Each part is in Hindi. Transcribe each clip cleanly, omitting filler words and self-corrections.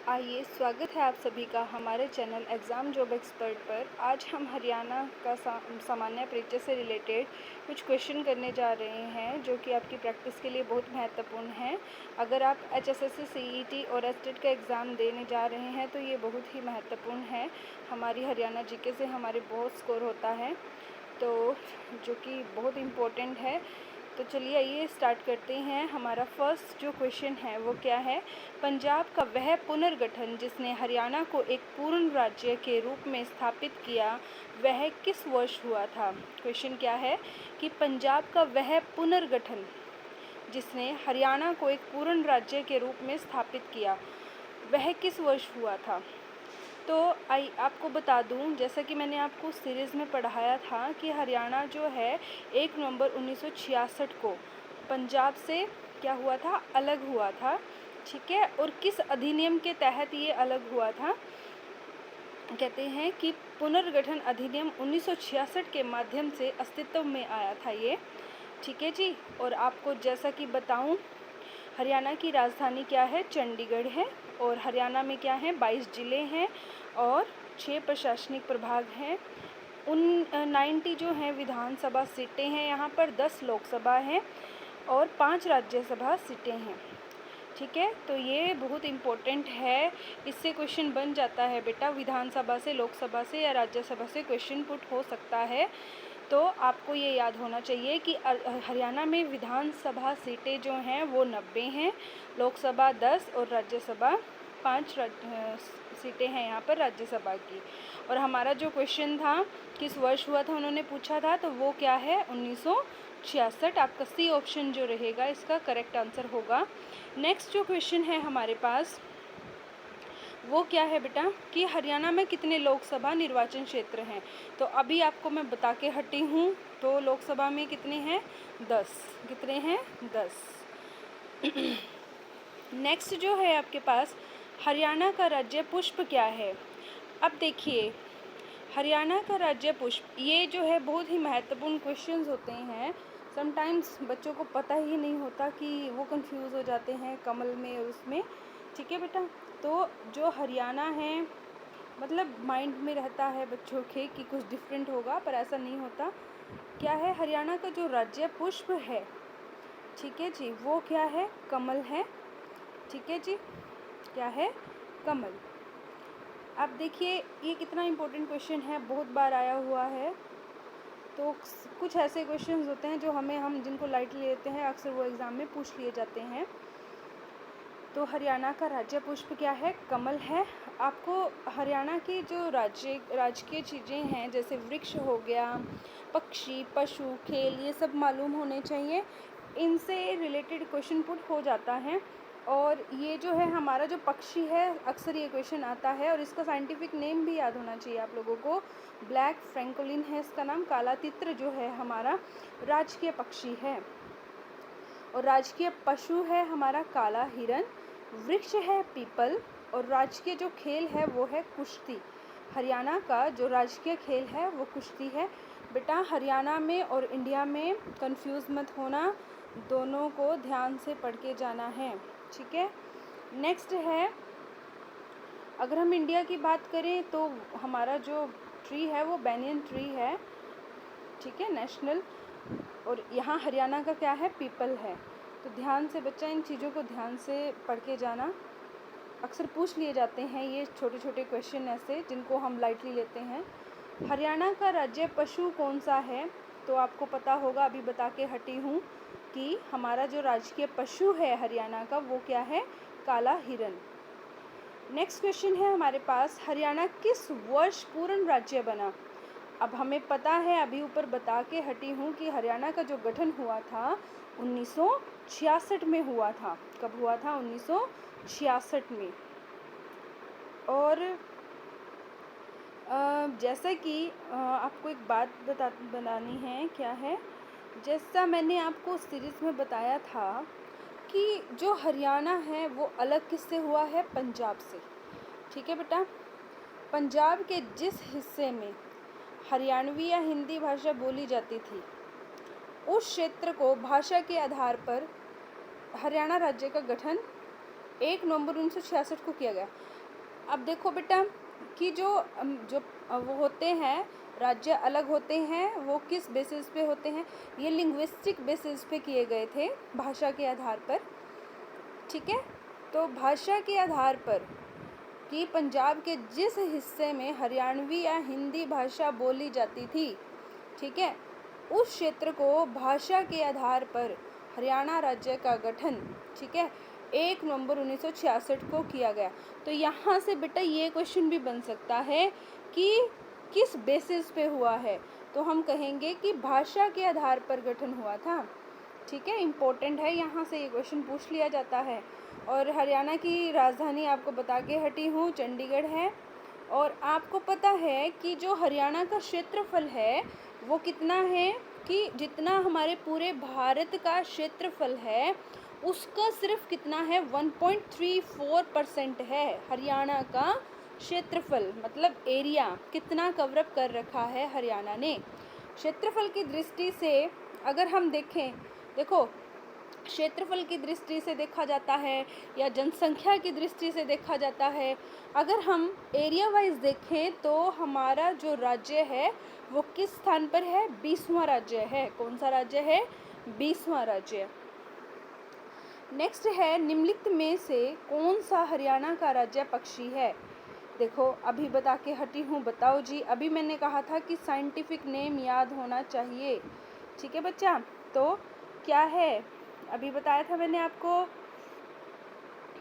आइए, स्वागत है आप सभी का हमारे चैनल एग्ज़ाम जॉब एक्सपर्ट पर। आज हम हरियाणा का सामान्य परिचय से रिलेटेड कुछ क्वेश्चन करने जा रहे हैं जो कि आपकी प्रैक्टिस के लिए बहुत महत्वपूर्ण है। अगर आप एचएसएससी, सीईटी और एसटेट का एग्ज़ाम देने जा रहे हैं तो ये बहुत ही महत्वपूर्ण है। हमारी हरियाणा जीके से हमारे बहुत स्कोर होता है, तो जो कि बहुत इम्पोर्टेंट है। तो चलिए आइए स्टार्ट करते हैं। हमारा फर्स्ट जो क्वेश्चन है वो क्या है? पंजाब का वह पुनर्गठन जिसने हरियाणा को एक पूर्ण राज्य के रूप में स्थापित किया, वह किस वर्ष हुआ था? क्वेश्चन क्या है कि पंजाब का वह पुनर्गठन जिसने हरियाणा को एक पूर्ण राज्य के रूप में स्थापित किया, वह किस वर्ष हुआ था? तो आपको बता दूं, जैसा कि मैंने आपको सीरीज़ में पढ़ाया था कि हरियाणा जो है 1 नवंबर 1966 को पंजाब से क्या हुआ था? अलग हुआ था, ठीक है। और किस अधिनियम के तहत ये अलग हुआ था? कहते हैं कि पुनर्गठन अधिनियम 1966 के माध्यम से अस्तित्व में आया था ये, ठीक है जी। और आपको जैसा कि बताऊं, हरियाणा की राजधानी क्या है? चंडीगढ़ है। और हरियाणा में क्या है? 22 ज़िले हैं और 6 प्रशासनिक प्रभाग हैं। 90 जो हैं विधानसभा सीटें हैं यहाँ पर, 10 लोकसभा हैं और 5 राज्यसभा सीटें हैं, ठीक है। तो ये बहुत इम्पोर्टेंट है, इससे क्वेश्चन बन जाता है बेटा। विधानसभा से, लोकसभा से या राज्यसभा से क्वेश्चन पुट हो सकता है। तो आपको ये याद होना चाहिए कि हरियाणा में विधानसभा सीटें जो हैं वो 90 हैं, लोकसभा 10 और राज्यसभा 5 सीटें हैं यहाँ पर राज्यसभा की। और हमारा जो क्वेश्चन था किस वर्ष हुआ था, उन्होंने पूछा था, तो वो क्या है? 1966। आपका सी ऑप्शन जो रहेगा इसका करेक्ट आंसर होगा। नेक्स्ट जो क्वेश्चन है हमारे पास वो क्या है बेटा कि हरियाणा में कितने लोकसभा निर्वाचन क्षेत्र हैं? तो अभी आपको मैं बता के हटी हूँ। तो लोकसभा में कितने हैं? 10। कितने हैं? 10। नेक्स्ट जो है आपके पास, हरियाणा का राज्य पुष्प क्या है? अब देखिए, हरियाणा का राज्य पुष्प, ये जो है बहुत ही महत्वपूर्ण क्वेश्चंस होते हैं। समटाइम्स बच्चों को पता ही नहीं होता कि वो कंफ्यूज हो जाते हैं कमल में और उसमें, ठीक है बेटा। तो जो हरियाणा है, मतलब माइंड में रहता है बच्चों के कि कुछ डिफरेंट होगा, पर ऐसा नहीं होता। क्या है? हरियाणा का जो राज्य पुष्प है, ठीक है जी, वो क्या है? कमल है, ठीक है जी। क्या है? कमल। अब देखिए ये कितना इम्पोर्टेंट क्वेश्चन है, बहुत बार आया हुआ है। तो कुछ ऐसे क्वेश्चंस होते हैं जो हम जिनको लाइटली लेते हैं, अक्सर वो एग्ज़ाम में पूछ लिए जाते हैं। तो हरियाणा का राज्य पुष्प क्या है? कमल है। आपको हरियाणा की जो राजकीय चीज़ें हैं, जैसे वृक्ष हो गया, पक्षी, पशु, खेल, ये सब मालूम होने चाहिए। इनसे रिलेटेड क्वेश्चन पुट हो जाता है। और ये जो है हमारा जो पक्षी है, अक्सर ये क्वेश्चन आता है और इसका साइंटिफिक नेम भी याद होना चाहिए आप लोगों को। ब्लैक फ्रैंकोलिन है इसका नाम। काला तित्र जो है हमारा राजकीय पक्षी है। और राजकीय पशु है हमारा काला हिरन। वृक्ष है पीपल। और राजकीय जो खेल है वो है कुश्ती। हरियाणा का जो राजकीय खेल है वो कुश्ती है। बेटा हरियाणा में और इंडिया में कंफ्यूज मत होना, दोनों को ध्यान से पढ़ के जाना है, ठीक है। नेक्स्ट है, अगर हम इंडिया की बात करें तो हमारा जो ट्री है वो बैनियन ट्री है, ठीक है, नेशनल। और यहाँ हरियाणा का क्या है? पीपल है। तो ध्यान से बच्चा इन चीज़ों को ध्यान से पढ़ के जाना। अक्सर पूछ लिए जाते हैं ये छोटे छोटे क्वेश्चन ऐसे, जिनको हम लाइटली लेते हैं। हरियाणा का राज्य पशु कौन सा है? तो आपको पता होगा, अभी बता के हटी हूँ कि हमारा जो राजकीय पशु है हरियाणा का वो क्या है? काला हिरन। नेक्स्ट क्वेश्चन है हमारे पास, हरियाणा किस वर्ष पूर्ण राज्य बना? अब हमें पता है, अभी ऊपर बता के हटी हूँ कि हरियाणा का जो गठन हुआ था 1966 में हुआ था। कब हुआ था? 1966 में। और जैसा कि आपको एक बात बतानी है, क्या है? जैसा मैंने आपको सीरीज़ में बताया था कि जो हरियाणा है वो अलग किससे हुआ है? पंजाब से, ठीक है बेटा। पंजाब के जिस हिस्से में हरियाणवी या हिंदी भाषा बोली जाती थी, उस क्षेत्र को भाषा के आधार पर हरियाणा राज्य का गठन 1 नवंबर 1966 को किया गया। अब देखो बेटा कि जो वो होते हैं राज्य अलग होते हैं, वो किस बेसिस पे होते हैं? ये लिंग्विस्टिक बेसिस पे किए गए थे, भाषा के आधार पर। ठीक है, तो भाषा के आधार पर कि पंजाब के जिस हिस्से में हरियाणवी या हिंदी भाषा बोली जाती थी, ठीक है, उस क्षेत्र को भाषा के आधार पर हरियाणा राज्य का गठन, ठीक है, 1 नवंबर 1966 को किया गया। तो यहाँ से बेटा ये क्वेश्चन भी बन सकता है कि किस बेसिस पे हुआ है, तो हम कहेंगे कि भाषा के आधार पर गठन हुआ था। ठीक है, इम्पोर्टेंट है, यहाँ से ये क्वेश्चन पूछ लिया जाता है। और हरियाणा की राजधानी आपको बता के हटी हूँ, चंडीगढ़ है। और आपको पता है कि जो हरियाणा का क्षेत्रफल है वो कितना है, कि जितना हमारे पूरे भारत का क्षेत्रफल है उसका सिर्फ कितना है, 1.34% है हरियाणा का क्षेत्रफल, मतलब एरिया कितना कवरअप कर रखा है हरियाणा ने। क्षेत्रफल की दृष्टि से अगर हम देखें, देखो क्षेत्रफल की दृष्टि से देखा जाता है या जनसंख्या की दृष्टि से देखा जाता है, अगर हम एरिया वाइज देखें तो हमारा जो राज्य है वो किस स्थान पर है, 20वां राज्य है। कौन सा राज्य है, 20वां राज्य। नेक्स्ट है, निम्नलिखित में से कौन सा हरियाणा का राज्य पक्षी है? देखो अभी बता के हटी हूँ, बताओ जी। अभी मैंने कहा था कि साइंटिफिक नेम याद होना चाहिए, ठीक है बच्चा। तो क्या है, अभी बताया था मैंने आपको,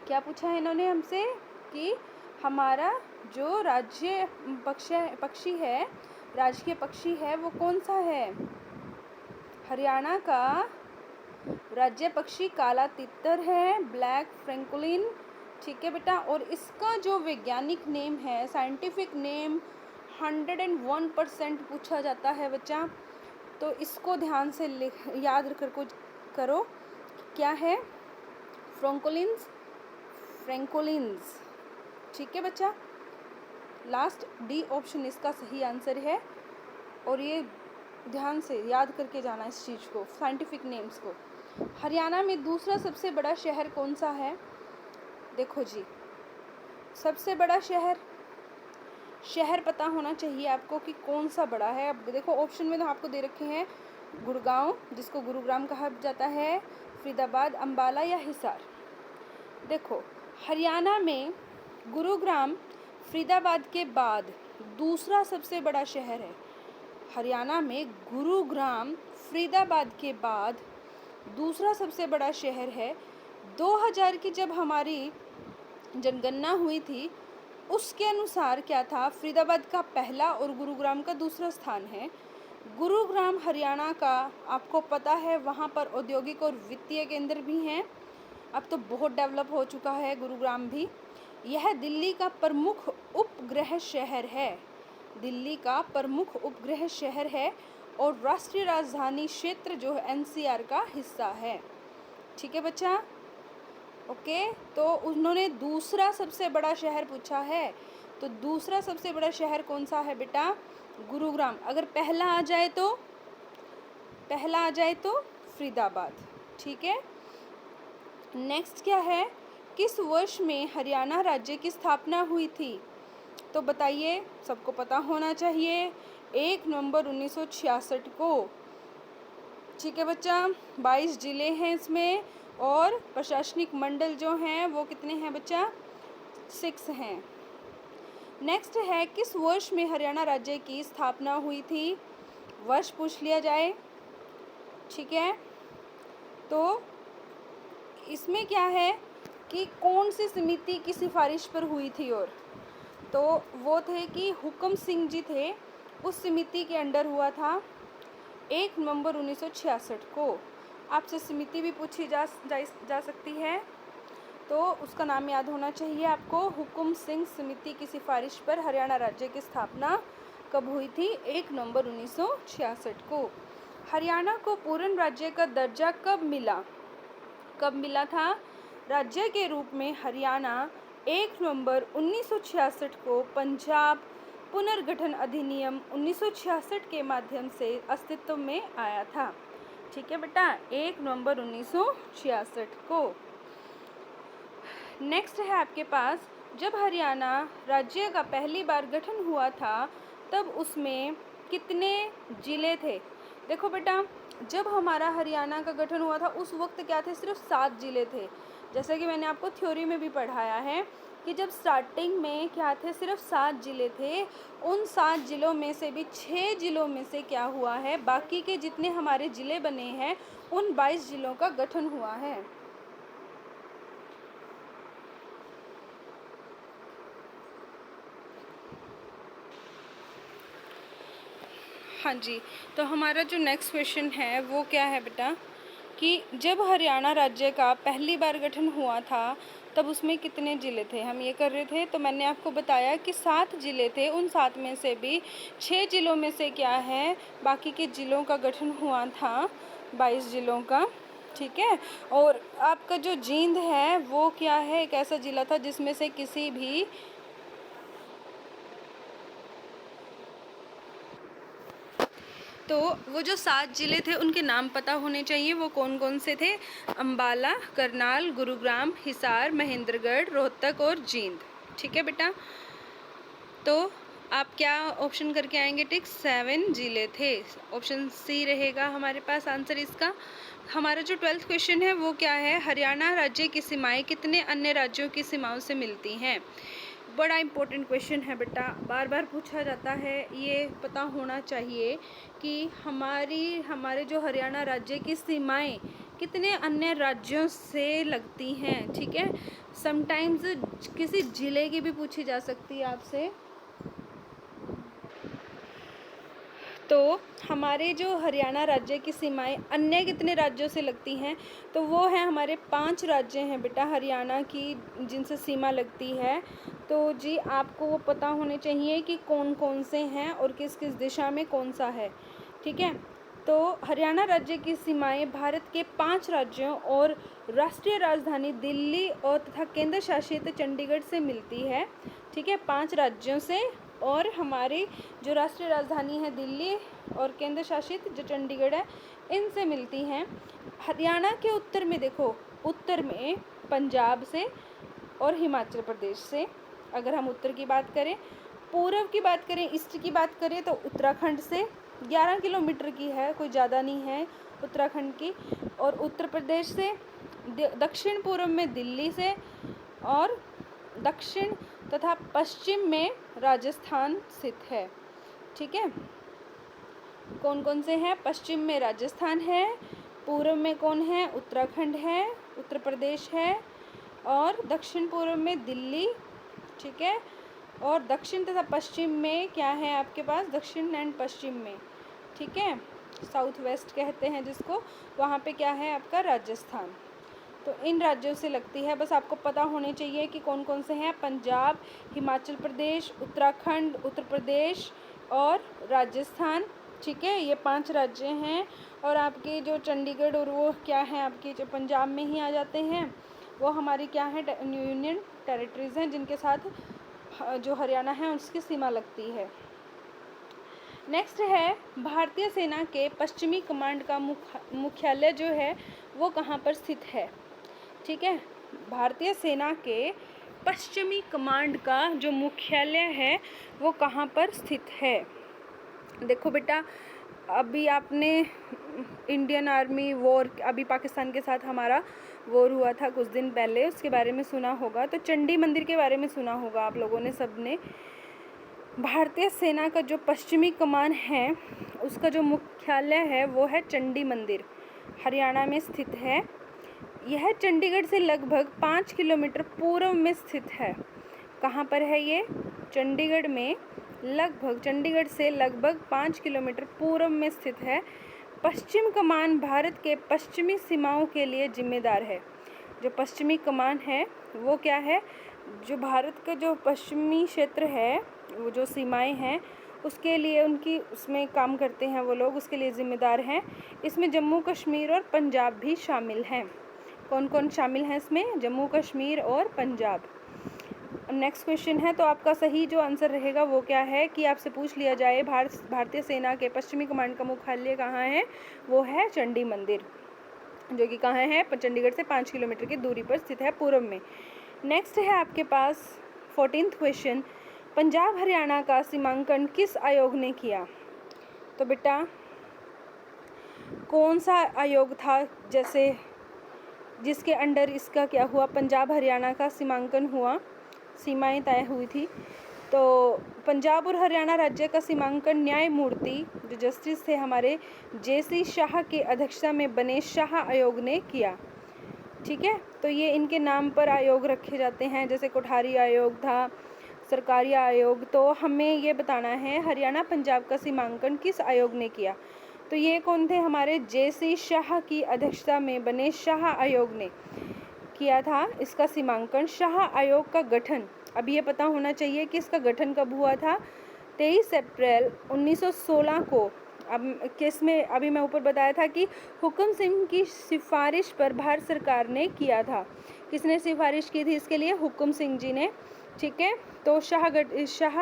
क्या पूछा है इन्होंने हमसे कि हमारा जो राज्य पक्षी है, राजकीय पक्षी है, वो कौन सा है? हरियाणा का राज्य पक्षी काला तितर है, ब्लैक फ्रैंकोलिन। ठीक है बेटा, और इसका जो वैज्ञानिक नेम है, साइंटिफिक नेम 101% पूछा जाता है बच्चा, तो इसको ध्यान से याद रख कर करो। क्या है? फ्रैंकोलिन्स, फ्रैंकोलिन्स। ठीक है बच्चा, लास्ट डी ऑप्शन इसका सही आंसर है। और ये ध्यान से याद करके जाना इस चीज़ को, साइंटिफिक नेम्स को। हरियाणा में दूसरा सबसे बड़ा शहर कौन सा है? देखो जी, सबसे बड़ा शहर पता होना चाहिए आपको कि कौन सा बड़ा है। अब देखो ऑप्शन में तो आपको दे रखे हैं गुड़गांव, जिसको गुरुग्राम कहा जाता है, फरीदाबाद, अंबाला या हिसार। देखो हरियाणा में गुरुग्राम फरीदाबाद के बाद दूसरा सबसे बड़ा शहर है। हरियाणा में गुरुग्राम फरीदाबाद के बाद दूसरा सबसे बड़ा शहर है। 2000 की जब हमारी जनगणना हुई थी उसके अनुसार क्या था, फरीदाबाद का पहला और गुरुग्राम का दूसरा स्थान है। गुरुग्राम हरियाणा का आपको पता है, वहाँ पर औद्योगिक और वित्तीय केंद्र भी हैं। अब तो बहुत डेवलप हो चुका है गुरुग्राम भी। यह दिल्ली का प्रमुख उपग्रह शहर है, दिल्ली का प्रमुख उपग्रह शहर है और राष्ट्रीय राजधानी क्षेत्र जो है NCR का हिस्सा है। ठीक है बच्चा, ओके। तो उन्होंने दूसरा सबसे बड़ा शहर पूछा है, तो दूसरा सबसे बड़ा शहर कौन सा है बेटा? गुरुग्राम। अगर पहला आ जाए तो फरीदाबाद। ठीक है, नेक्स्ट क्या है, किस वर्ष में हरियाणा राज्य की स्थापना हुई थी? तो बताइए, सबको पता होना चाहिए, 1 नवंबर 1966 को। ठीक है बच्चा, 22 जिले हैं इसमें और प्रशासनिक मंडल जो हैं वो कितने हैं बच्चा? 6 हैं। नेक्स्ट है, किस वर्ष में हरियाणा राज्य की स्थापना हुई थी? वर्ष पूछ लिया जाए, ठीक है। तो इसमें क्या है कि कौन सी समिति की सिफारिश पर हुई थी, और तो वो थे कि हुक्म सिंह जी थे, उस समिति के अंडर हुआ था 1 नवंबर 1966 को। आपसे समिति भी पूछी जा सकती है, तो उसका नाम याद होना चाहिए आपको। हुक्म सिंह समिति की सिफारिश पर हरियाणा राज्य की स्थापना कब हुई थी? 1 नवंबर 1966 को। हरियाणा को पूर्ण राज्य का दर्जा कब मिला था? राज्य के रूप में हरियाणा 1 नवंबर 1966 को पंजाब पुनर्गठन अधिनियम 1966 के माध्यम से अस्तित्व में आया था। ठीक है बेटा, 1 नवंबर 1966 को। नेक्स्ट है आपके पास, जब हरियाणा राज्य का पहली बार गठन हुआ था तब उसमें कितने ज़िले थे। देखो बेटा, जब हमारा हरियाणा का गठन हुआ था उस वक्त क्या थे, सिर्फ 7 ज़िले थे। जैसा कि मैंने आपको थ्योरी में भी पढ़ाया है कि जब स्टार्टिंग में क्या थे, सिर्फ 7 ज़िले थे। उन 7 ज़िलों में से भी 6 ज़िलों में से क्या हुआ है, बाकी के जितने हमारे ज़िले बने हैं उन 22 ज़िलों का गठन हुआ है। हाँ जी, तो हमारा जो नेक्स्ट क्वेश्चन है वो क्या है बेटा, कि जब हरियाणा राज्य का पहली बार गठन हुआ था तब उसमें कितने ज़िले थे। हम ये कर रहे थे तो मैंने आपको बताया कि 7 ज़िले थे, उन 7 में से भी 6 ज़िलों में से क्या है, बाकी के ज़िलों का गठन हुआ था 22 ज़िलों का। ठीक है, और आपका जो जींद है वो क्या है, एक ऐसा ज़िला था जिसमें से किसी भी तो वो जो 7 ज़िले थे उनके नाम पता होने चाहिए। वो कौन कौन से थे, अम्बाला, करनाल, गुरुग्राम, हिसार, महेंद्रगढ़, रोहतक और जींद। ठीक है बेटा, तो आप क्या ऑप्शन करके आएंगे, टिक 7 ज़िले थे। ऑप्शन सी रहेगा हमारे पास आंसर इसका। हमारा जो 12th क्वेश्चन है वो क्या है, हरियाणा राज्य की सीमाएं कितने अन्य राज्यों की सीमाओं से मिलती हैं। बड़ा इम्पोर्टेंट क्वेश्चन है बेटा, बार बार पूछा जाता है, ये पता होना चाहिए कि हमारे जो हरियाणा राज्य की सीमाएं कितने अन्य राज्यों से लगती हैं। ठीक है, समटाइम्स किसी ज़िले की भी पूछी जा सकती है आपसे। तो हमारे जो हरियाणा राज्य की सीमाएं अन्य कितने राज्यों से लगती हैं, तो वो है हमारे 5 राज्य हैं बेटा हरियाणा की जिनसे सीमा लगती है। तो जी आपको वो पता होने चाहिए कि कौन कौन से हैं और किस किस दिशा में कौन सा है। ठीक है, तो हरियाणा राज्य की सीमाएं भारत के 5 राज्यों और राष्ट्रीय राजधानी दिल्ली और तथा केंद्र शासित चंडीगढ़ से मिलती है। ठीक है, 5 राज्यों से और हमारी जो राष्ट्रीय राजधानी है दिल्ली और केंद्र शासित जो चंडीगढ़ है इनसे मिलती हैं। हरियाणा के उत्तर में देखो, उत्तर में पंजाब से और हिमाचल प्रदेश से अगर हम उत्तर की बात करें, पूर्व की बात करें, ईस्ट की बात करें तो उत्तराखंड से 11 किलोमीटर की है, कोई ज़्यादा नहीं है उत्तराखंड की। और उत्तर प्रदेश से दक्षिण पूर्व में दिल्ली से और दक्षिण तथा पश्चिम में राजस्थान स्थित है। ठीक है, कौन कौन से हैं, पश्चिम में राजस्थान है, पूर्व में कौन है, उत्तराखंड है, उत्तर प्रदेश है और दक्षिण पूर्व में दिल्ली। ठीक है, और दक्षिण तथा पश्चिम में क्या है आपके पास, दक्षिण एंड पश्चिम में। ठीक है, साउथ वेस्ट कहते हैं जिसको, वहाँ पे क्या है आपका राजस्थान। तो इन राज्यों से लगती है, बस आपको पता होने चाहिए कि कौन कौन से हैं, पंजाब, हिमाचल प्रदेश, उत्तराखंड, उत्तर प्रदेश और राजस्थान। ठीक है, ये 5 राज्य हैं। और आपके जो चंडीगढ़ और वो क्या है आपके जो पंजाब में ही आ जाते हैं, वो हमारी क्या है यूनियन टेरिटरीज़ हैं जिनके साथ जो हरियाणा है उसकी सीमा लगती है। नेक्स्ट है, भारतीय सेना के पश्चिमी कमांड का मुख्यालय जो है वो कहाँ पर स्थित है। ठीक है, भारतीय सेना के पश्चिमी कमांड का जो मुख्यालय है वो कहाँ पर स्थित है। देखो बेटा, अभी आपने इंडियन आर्मी वॉर, अभी पाकिस्तान के साथ हमारा वॉर हुआ था कुछ दिन पहले, उसके बारे में सुना होगा। तो चंडी मंदिर के बारे में सुना होगा आप लोगों ने सबने। भारतीय सेना का जो पश्चिमी कमान है उसका जो मुख्यालय है वो है चंडी मंदिर, हरियाणा में स्थित है। यह चंडीगढ़ से लगभग 5 किलोमीटर पूर्व में स्थित है। कहाँ पर है ये, चंडीगढ़ में, चंडीगढ़ से लगभग 5 किलोमीटर पूर्व में स्थित है। पश्चिम कमान भारत के पश्चिमी सीमाओं के लिए जिम्मेदार है। जो पश्चिमी कमान है वो क्या है, जो भारत का जो पश्चिमी क्षेत्र है, वो जो सीमाएं हैं उसके लिए उनकी उसमें काम करते हैं वो लोग, उसके लिए ज़िम्मेदार हैं। इसमें जम्मू कश्मीर और पंजाब भी शामिल हैं। कौन कौन शामिल हैं इसमें, जम्मू कश्मीर और पंजाब। नेक्स्ट क्वेश्चन है, तो आपका सही जो आंसर रहेगा वो क्या है कि आपसे पूछ लिया जाए भारतीय सेना के पश्चिमी कमांड का मुख्यालय कहाँ है, वो है चंडी मंदिर, जो कि कहाँ है, चंडीगढ़ से 5 किलोमीटर की दूरी पर स्थित है पूर्व में। नेक्स्ट है आपके पास 14th क्वेश्चन, पंजाब हरियाणा का सीमांकन किस आयोग ने किया? तो बेटा कौन सा आयोग था जैसे जिसके अंडर इसका क्या हुआ, पंजाब हरियाणा का सीमांकन हुआ, सीमाएं तय हुई थी? तो पंजाब और हरियाणा राज्य का सीमांकन न्यायमूर्ति जो जस्टिस थे हमारे JC शाह की अध्यक्षता में बने शाह आयोग ने किया। ठीक है, तो ये इनके नाम पर आयोग रखे जाते हैं, जैसे कोठारी आयोग था, सरकारी आयोग। तो हमें ये बताना है हरियाणा पंजाब का सीमांकन किस आयोग ने किया। तो ये कौन थे, हमारे JC शाह की अध्यक्षता में बने शाह आयोग ने किया था इसका सीमांकन। शाह आयोग का गठन, अब ये पता होना चाहिए कि इसका गठन कब हुआ था, 23 अप्रैल 1916 को। अब किस में, अभी मैं ऊपर बताया था कि हुक्म सिंह की सिफारिश पर भारत सरकार ने किया था। किसने सिफारिश की थी इसके लिए? हुक्म सिंह जी ने। ठीक है, तो शाह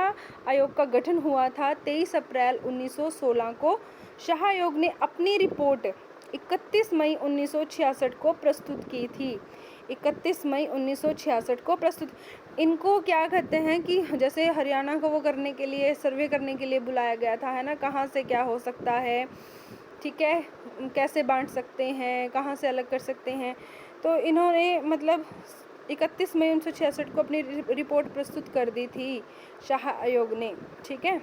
आयोग का गठन हुआ था 23 अप्रैल 1916 को। शाह आयोग ने अपनी रिपोर्ट 31 मई 1966 को प्रस्तुत की थी। 31 मई 1966 को प्रस्तुत। इनको क्या कहते हैं कि जैसे हरियाणा को वो करने के लिए, सर्वे करने के लिए बुलाया गया था, है ना, कहाँ से क्या हो सकता है, ठीक है, कैसे बांट सकते हैं, कहाँ से अलग कर सकते हैं। तो इन्होंने मतलब 31 मई 1966 को अपनी रिपोर्ट प्रस्तुत कर दी थी शाह आयोग ने। ठीक है,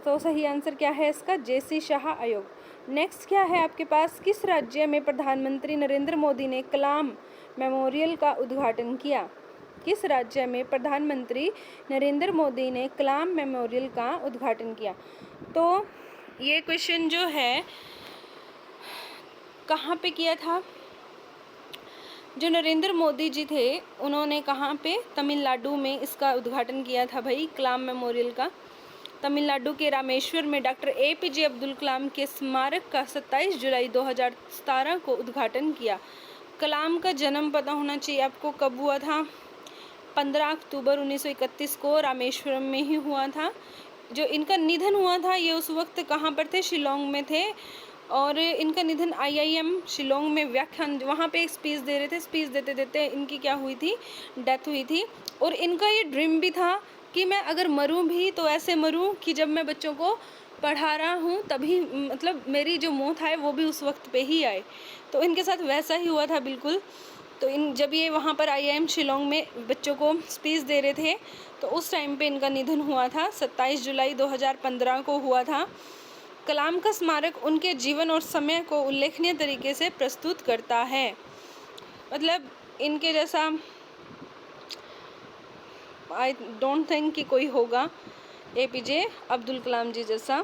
तो सही आंसर क्या है इसका? JC शाह आयोग। नेक्स्ट क्या है आपके पास, किस राज्य में प्रधानमंत्री नरेंद्र मोदी ने कलाम मेमोरियल का उद्घाटन किया? किस राज्य में प्रधानमंत्री नरेंद्र मोदी ने कलाम मेमोरियल का उद्घाटन किया? तो ये क्वेश्चन जो है कहाँ पे किया था? जो नरेंद्र मोदी जी थे उन्होंने कहाँ पे? तमिलनाडु में इसका उद्घाटन किया था भाई, कलाम मेमोरियल का। तमिलनाडु के रामेश्वर में डॉक्टर APJ अब्दुल कलाम के स्मारक का 27 जुलाई 2017 को उद्घाटन किया। कलाम का जन्म पता होना चाहिए आपको, कब हुआ था? 15 अक्टूबर 1931 को रामेश्वरम में ही हुआ था। जो इनका निधन हुआ था ये उस वक्त कहाँ पर थे? शिलोंग में थे। और इनका निधन IIM शिलोंग में व्याख्यान, वहाँ पे एक स्पीच दे रहे थे, स्पीच देते देते इनकी क्या हुई थी? डेथ हुई थी। और इनका ये ड्रीम भी था कि मैं अगर मरूं भी तो ऐसे मरूं कि जब मैं बच्चों को पढ़ा रहा हूं तभी, मतलब मेरी जो मौत आए वो भी उस वक्त पे ही आए। तो इनके साथ वैसा ही हुआ था बिल्कुल। तो जब ये वहाँ पर IIM शिलोंग में बच्चों को स्पीच दे रहे थे तो उस टाइम पे इनका निधन हुआ था, 27 जुलाई 2015 को हुआ था। कलाम का स्मारक उनके जीवन और समय को उल्लेखनीय तरीके से प्रस्तुत करता है। मतलब इनके जैसा आई डोंट थिंक कि कोई होगा APJ अब्दुल कलाम जी जैसा।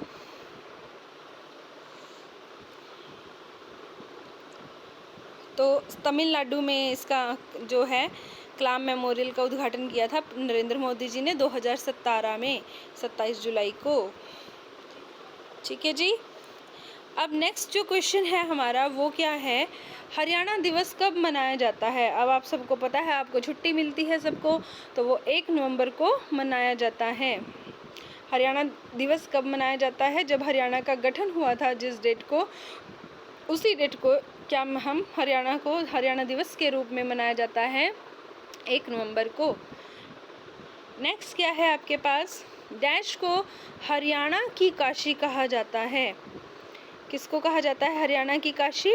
तो तमिलनाडु में इसका जो है कलाम मेमोरियल का उद्घाटन किया था नरेंद्र मोदी जी ने 2017 में 27 जुलाई को। ठीक है जी। अब नेक्स्ट जो क्वेश्चन है हमारा वो क्या है, हरियाणा दिवस कब मनाया जाता है? अब आप सबको पता है, आपको छुट्टी मिलती है सबको, तो वो 1 नवंबर को मनाया जाता है। हरियाणा दिवस कब मनाया जाता है? जब हरियाणा का गठन हुआ था जिस डेट को, उसी डेट को क्या हम हरियाणा दिवस के रूप में मनाया जाता है 1 नवंबर को। नेक्स्ट क्या है आपके पास, डैश को हरियाणा की काशी कहा जाता है? किसको कहा जाता है हरियाणा की काशी?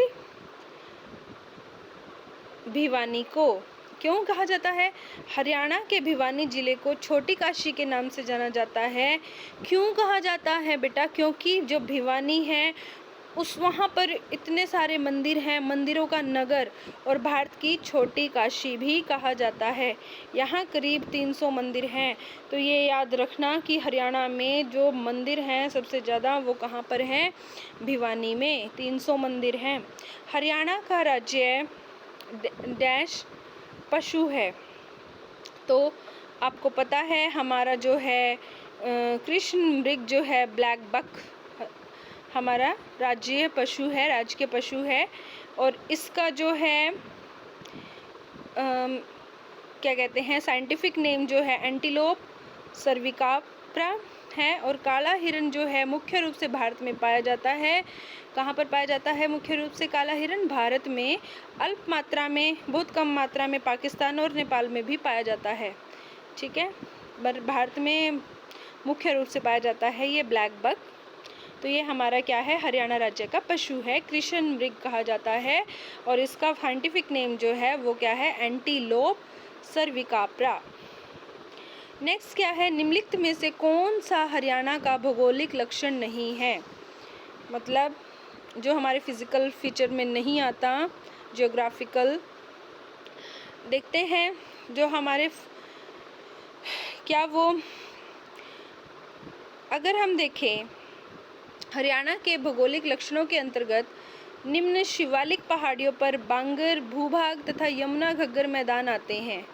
भिवानी को। क्यों कहा जाता है? हरियाणा के भिवानी जिले को छोटी काशी के नाम से जाना जाता है। क्यों कहा जाता है बेटा? क्योंकि जो भिवानी है उस वहाँ पर इतने सारे मंदिर हैं, मंदिरों का नगर, और भारत की छोटी काशी भी कहा जाता है। यहाँ करीब 300 मंदिर हैं। तो ये याद रखना कि हरियाणा में जो मंदिर हैं सबसे ज़्यादा वो कहाँ पर हैं? भिवानी में 300 मंदिर हैं। हरियाणा का राज्य डैश पशु है। तो आपको पता है हमारा जो है कृष्ण मृग जो है ब्लैक बक हमारा राज्य पशु है, राजकीय पशु है। और इसका जो है क्या कहते हैं, साइंटिफिक नेम जो है एंटीलोप सर्विकाप्रा है। और काला हिरन जो है मुख्य रूप से भारत में पाया जाता है। कहाँ पर पाया जाता है मुख्य रूप से काला हिरन? भारत में। अल्प मात्रा में, बहुत कम मात्रा में पाकिस्तान और नेपाल में भी पाया जाता है। ठीक है, पर भारत में मुख्य रूप से पाया जाता है ये ब्लैक बक। तो ये हमारा क्या है? हरियाणा राज्य का पशु है, कृष्ण मृग कहा जाता है। और इसका साइंटिफिक नेम जो है वो क्या है? एंटीलोप सर्विकाप्रा। नेक्स्ट क्या है? निम्नलिखित में से कौन सा हरियाणा का भौगोलिक लक्षण नहीं है? मतलब जो हमारे फिजिकल फीचर में नहीं आता, जियोग्राफिकल। देखते हैं जो हमारे क्या वो, अगर हम देखें हरियाणा के भौगोलिक लक्षणों के अंतर्गत निम्न शिवालिक पहाड़ियों पर बांगर भूभाग तथा यमुना घग्गर मैदान आते हैं,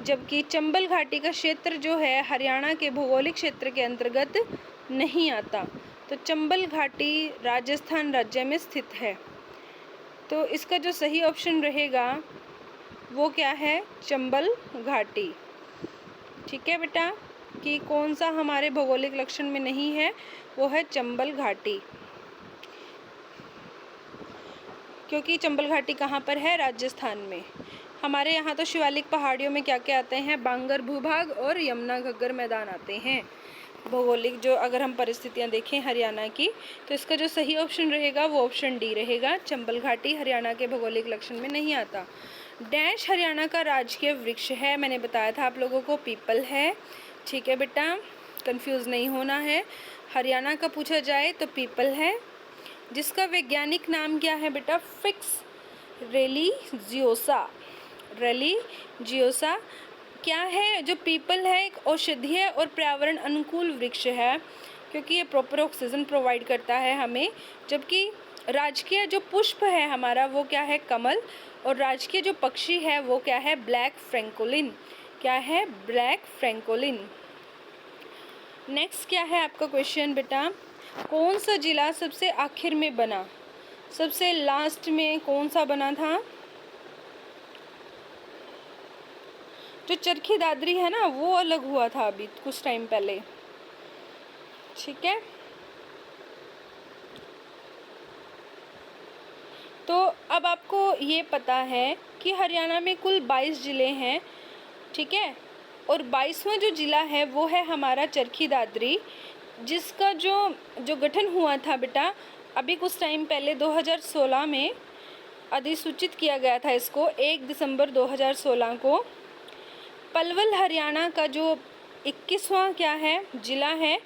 जबकि चंबल घाटी का क्षेत्र जो है हरियाणा के भौगोलिक क्षेत्र के अंतर्गत नहीं आता। तो चंबल घाटी राजस्थान राज्य में स्थित है। तो इसका जो सही ऑप्शन रहेगा वो क्या है? चंबल घाटी। ठीक है बेटा, कि कौन सा हमारे भौगोलिक लक्षण में नहीं है? वो है चंबल घाटी। क्योंकि चंबल घाटी कहाँ पर है? राजस्थान में। हमारे यहाँ तो शिवालिक पहाड़ियों में क्या क्या आते हैं? बांगर भूभाग और यमुना घग्गर मैदान आते हैं। भौगोलिक जो अगर हम परिस्थितियाँ देखें हरियाणा की, तो इसका जो सही ऑप्शन रहेगा वो ऑप्शन डी रहेगा। चंबल घाटी हरियाणा के भौगोलिक लक्षण में नहीं आता। डैश हरियाणा का राजकीय वृक्ष है? मैंने बताया था आप लोगों को, पीपल है। ठीक है बेटा, कंफ्यूज नहीं होना है। हरियाणा का पूछा जाए तो पीपल है, जिसका वैज्ञानिक नाम क्या है बेटा? Fix religiosa. रेलिजियोसा क्या है? जो पीपल है एक औषधीय और पर्यावरण अनुकूल वृक्ष है, क्योंकि ये प्रॉपर ऑक्सीजन प्रोवाइड करता है हमें। जबकि राजकीय जो पुष्प है हमारा वो क्या है? कमल। और राजकीय जो पक्षी है वो क्या है? Black francolin. क्या है? Black francolin. नेक्स्ट क्या है आपका क्वेश्चन बेटा? कौन सा जिला सबसे आखिर में बना? सबसे लास्ट में कौन सा बना था? जो चरखी दादरी है ना, वो अलग हुआ था अभी कुछ टाइम पहले। ठीक है, तो अब आपको ये पता है कि हरियाणा में कुल 22 ज़िले हैं। ठीक है, और 22वां जो ज़िला है वो है हमारा चरखी दादरी, जिसका जो गठन हुआ था बेटा अभी कुछ टाइम पहले 2016 में अधिसूचित किया गया था इसको, 1 दिसंबर 2016 को। पलवल हरियाणा का जो 21वां क्या है? ज़िला है।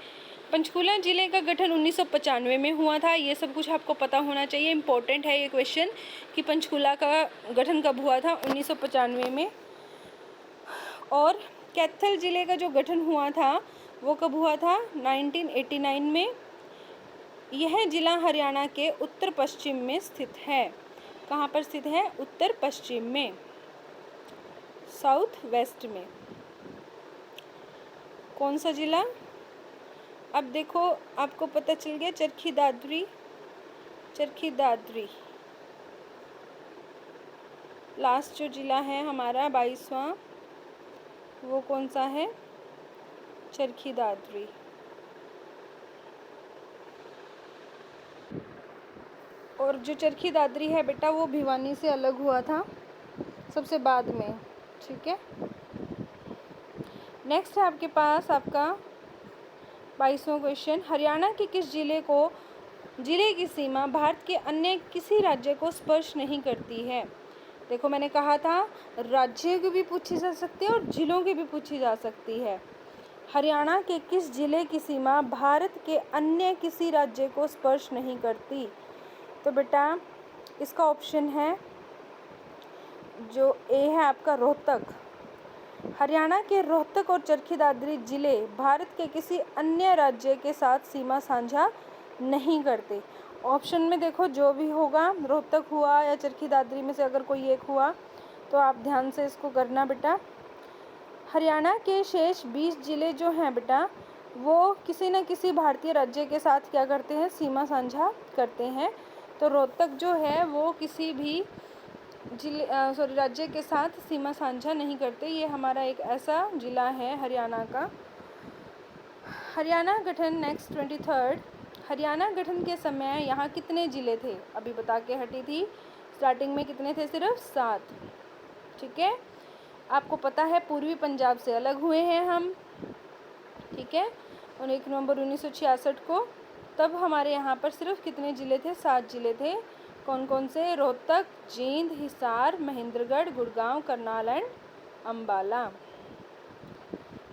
पंचकुला ज़िले का गठन 1995 में हुआ था। ये सब कुछ आपको पता होना चाहिए, इम्पोर्टेंट है ये क्वेश्चन कि पंचकुला का गठन कब हुआ था? 1995 में। और कैथल ज़िले का जो गठन हुआ था वो कब हुआ था? 1989 में। यह ज़िला हरियाणा के उत्तर पश्चिम में स्थित है। कहाँ पर स्थित है? उत्तर पश्चिम में, साउथ वेस्ट में। कौन सा ज़िला? अब देखो आपको पता चल गया, चरखी दादरी। चरखी दादरी लास्ट जो ज़िला है हमारा 22वां, वो कौन सा है? चरखी दादरी। और जो चरखी दादरी है बेटा वो भिवानी से अलग हुआ था सबसे बाद में। ठीक है, नेक्स्ट है आपके पास आपका 22वां क्वेश्चन। हरियाणा के किस जिले की सीमा भारत के अन्य किसी राज्य को स्पर्श नहीं करती है? देखो मैंने कहा था राज्य की भी पूछी जा सकती है और जिलों की भी पूछी जा सकती है। हरियाणा के किस जिले की सीमा भारत के अन्य किसी राज्य को स्पर्श नहीं करती? तो बेटा इसका ऑप्शन है जो ए है आपका, रोहतक। हरियाणा के रोहतक और चरखी दादरी जिले भारत के किसी अन्य राज्य के साथ सीमा साझा नहीं करते। ऑप्शन में देखो जो भी होगा, रोहतक हुआ या चरखी दादरी में से अगर कोई एक हुआ तो आप ध्यान से इसको करना बेटा। हरियाणा के शेष 20 जिले जो हैं बेटा वो किसी न किसी भारतीय राज्य के साथ क्या करते हैं? सीमा साझा करते हैं। तो रोहतक जो है वो किसी भी राज्य के साथ सीमा साझा नहीं करते। ये हमारा एक ऐसा ज़िला है हरियाणा का। हरियाणा गठन नेक्स्ट 23rd। हरियाणा गठन के समय यहाँ कितने ज़िले थे? अभी बता के हटी थी, स्टार्टिंग में कितने थे? सिर्फ 7। ठीक है, आपको पता है पूर्वी पंजाब से अलग हुए हैं हम, ठीक है, और 1 नवंबर 1966 को। तब हमारे यहाँ पर सिर्फ कितने ज़िले थे? 7 ज़िले थे। कौन कौन से? रोहतक, जींद, हिसार, महेंद्रगढ़, गुड़गांव, करनाल एंड अम्बाला।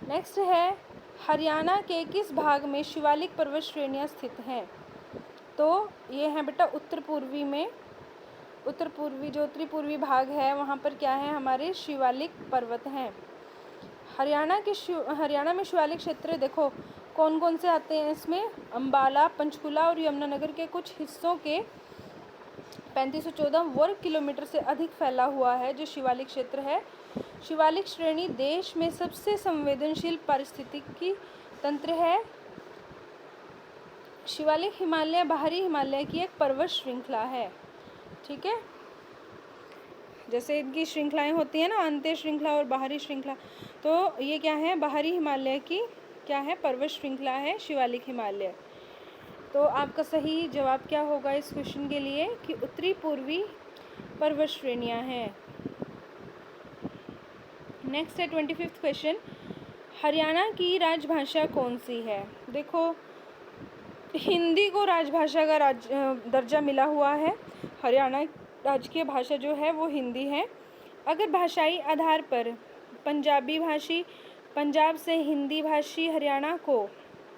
नेक्स्ट है, हरियाणा के किस भाग में शिवालिक पर्वत श्रेणियाँ स्थित हैं? तो ये हैं बेटा उत्तर पूर्वी में, उत्तर पूर्वी जो उत्तरी पूर्वी भाग है वहाँ पर क्या है? हमारे शिवालिक पर्वत हैं। हरियाणा में शिवालिक क्षेत्र देखो कौन कौन से आते हैं इसमें? अम्बाला, पंचकुला और यमुनानगर के कुछ हिस्सों के 3514 वर्ग किलोमीटर से अधिक फैला हुआ है जो शिवालिक क्षेत्र है। शिवालिक श्रेणी देश में सबसे संवेदनशील पारिस्थितिकी तंत्र है। शिवालिक हिमालय बाहरी हिमालय की एक पर्वत श्रृंखला है। ठीक है, जैसे इनकी श्रृंखलाएं होती हैं ना, अंत्य श्रृंखला और बाहरी श्रृंखला, तो ये क्या है? बाहरी हिमालय की क्या है? पर्वत श्रृंखला है शिवालिक हिमालय। तो आपका सही जवाब क्या होगा इस क्वेश्चन के लिए? कि उत्तरी पूर्वी पर्वत श्रेणियाँ हैं। नेक्स्ट है 25th क्वेश्चन, हरियाणा की राजभाषा कौन सी है? देखो हिंदी को राजभाषा का दर्जा मिला हुआ है। हरियाणा राजकीय भाषा जो है वो हिंदी है। अगर भाषाई आधार पर पंजाब से हिंदी भाषी हरियाणा को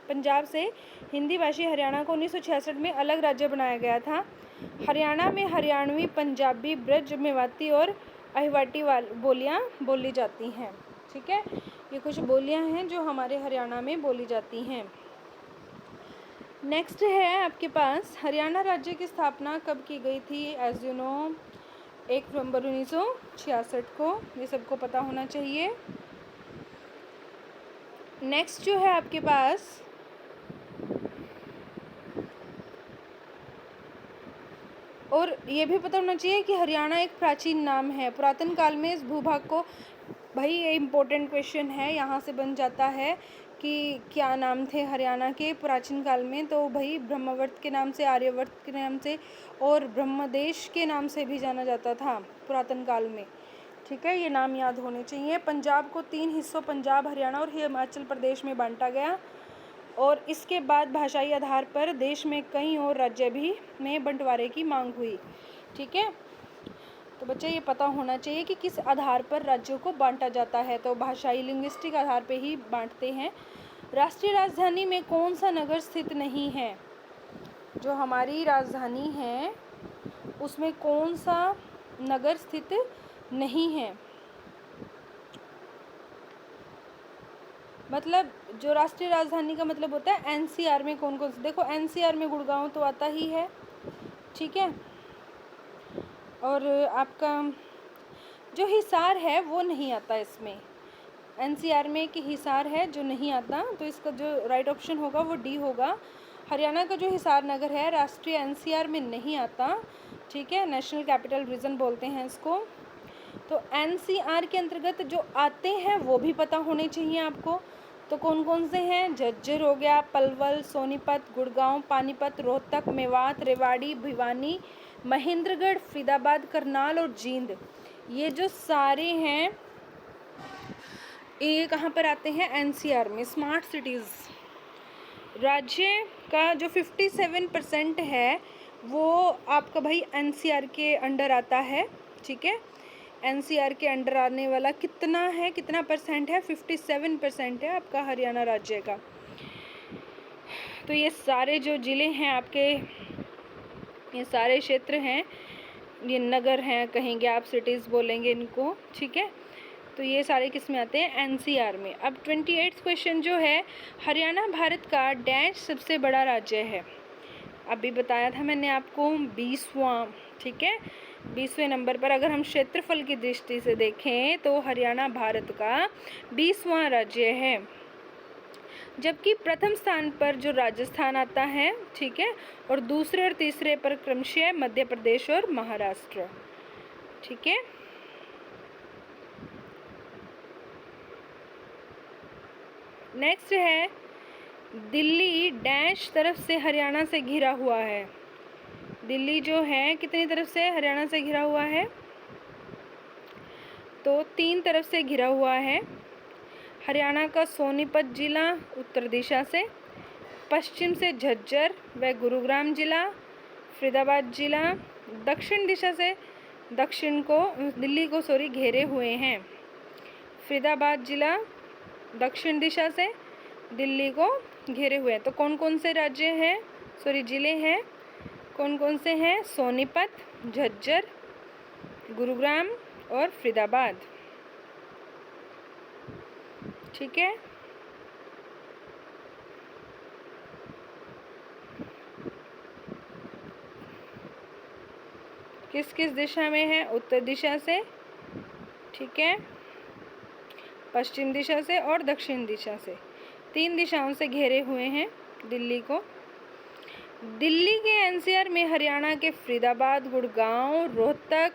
1966 में अलग राज्य बनाया गया था। हरियाणा में हरियाणवी, पंजाबी, ब्रज, मेवाती और अहिवाटी बोलियां बोली जाती हैं। ठीक है, ये कुछ बोलियां हैं जो हमारे हरियाणा में बोली जाती हैं। नेक्स्ट है आपके पास, हरियाणा राज्य की स्थापना कब की गई थी? एज यू नो 1 नवंबर 1966 को, ये सबको पता होना चाहिए। नेक्स्ट जो है आपके पास, और ये भी पता होना चाहिए कि हरियाणा एक प्राचीन नाम है। पुरातन काल में इस भूभाग को, भाई ये इम्पोर्टेंट क्वेश्चन है, यहाँ से बन जाता है कि क्या नाम थे हरियाणा के प्राचीन काल में? तो भाई ब्रह्मवर्त के नाम से, आर्यवर्त के नाम से और ब्रह्मदेश के नाम से भी जाना जाता था पुरातन काल में। ठीक है, ये नाम याद होने चाहिए। पंजाब को 3 हिस्सों पंजाब, हरियाणा और हिमाचल प्रदेश में बांटा गया और इसके बाद भाषाई आधार पर देश में कई और राज्य भी में बंटवारे की मांग हुई। ठीक है, तो बच्चे ये पता होना चाहिए कि किस आधार पर राज्यों को बांटा जाता है। तो भाषाई लिंग्विस्टिक आधार पे ही बांटते हैं। राष्ट्रीय राजधानी में कौन सा नगर स्थित नहीं है? जो हमारी राजधानी है उसमें कौन सा नगर स्थित नहीं है? मतलब जो राष्ट्रीय राजधानी का मतलब होता है एनसीआर में कौन कौन से, देखो एनसीआर में गुड़गांव तो आता ही है। ठीक है, और आपका जो हिसार है वो नहीं आता इसमें। एनसीआर में कि हिसार है जो नहीं आता, तो इसका जो राइट ऑप्शन होगा वो डी होगा। हरियाणा का जो हिसार नगर है राष्ट्रीय एनसीआर में नहीं आता। ठीक है, नेशनल कैपिटल रीजन बोलते हैं इसको। तो एनसीआर के अंतर्गत जो आते हैं वो भी पता होने चाहिए आपको। तो कौन कौन से हैं? झज्जर हो गया, पलवल, सोनीपत, गुड़गांव, पानीपत, रोहतक, मेवात, रेवाड़ी, भिवानी, महेंद्रगढ़, फरीदाबाद, करनाल और जींद। ये जो सारे हैं ये कहाँ पर आते हैं? एनसीआर में। स्मार्ट सिटीज़ राज्य का जो 57% है वो आपका भाई एनसीआर के अंडर आता है। ठीक है, एनसीआर के अंडर आने वाला कितना है, कितना परसेंट है? 57% है आपका हरियाणा राज्य का। तो ये सारे जो ज़िले हैं आपके, ये सारे क्षेत्र हैं, ये नगर हैं कहेंगे आप, सिटीज़ बोलेंगे इनको। ठीक है, तो ये सारे किस में आते हैं? एनसीआर में। अब 28th क्वेश्चन जो है, हरियाणा भारत का डैश सबसे बड़ा राज्य है? अभी बताया था मैंने आपको 20वां। ठीक है, 20वें नंबर पर अगर हम क्षेत्रफल की दृष्टि से देखें तो हरियाणा भारत का 20वां राज्य है, जबकि प्रथम स्थान पर जो राजस्थान आता है। ठीक है, और दूसरे और तीसरे पर क्रमशः मध्य प्रदेश और महाराष्ट्र। ठीक है, नेक्स्ट है दिल्ली डैश तरफ से हरियाणा से घिरा हुआ है। दिल्ली जो है कितनी तरफ से हरियाणा से घिरा हुआ है? तो 3 तरफ से घिरा हुआ है। हरियाणा का सोनीपत जिला उत्तर दिशा से, पश्चिम से झज्जर व गुरुग्राम जिला, फरीदाबाद जिला दक्षिण दिशा से दिल्ली को घेरे हुए हैं। फरीदाबाद जिला दक्षिण दिशा से दिल्ली को घेरे हुए हैं। तो कौन कौन से राज्य हैं, जिले हैं, कौन कौन से हैं? सोनीपत, झज्जर, गुरुग्राम और फरीदाबाद। ठीक है। किस किस दिशा में है? उत्तर दिशा से, ठीक है, पश्चिम दिशा से और दक्षिण दिशा से। 3 दिशाओं से घेरे हुए हैं दिल्ली को। दिल्ली के एनसीआर में हरियाणा के फरीदाबाद, गुड़गांव, रोहतक,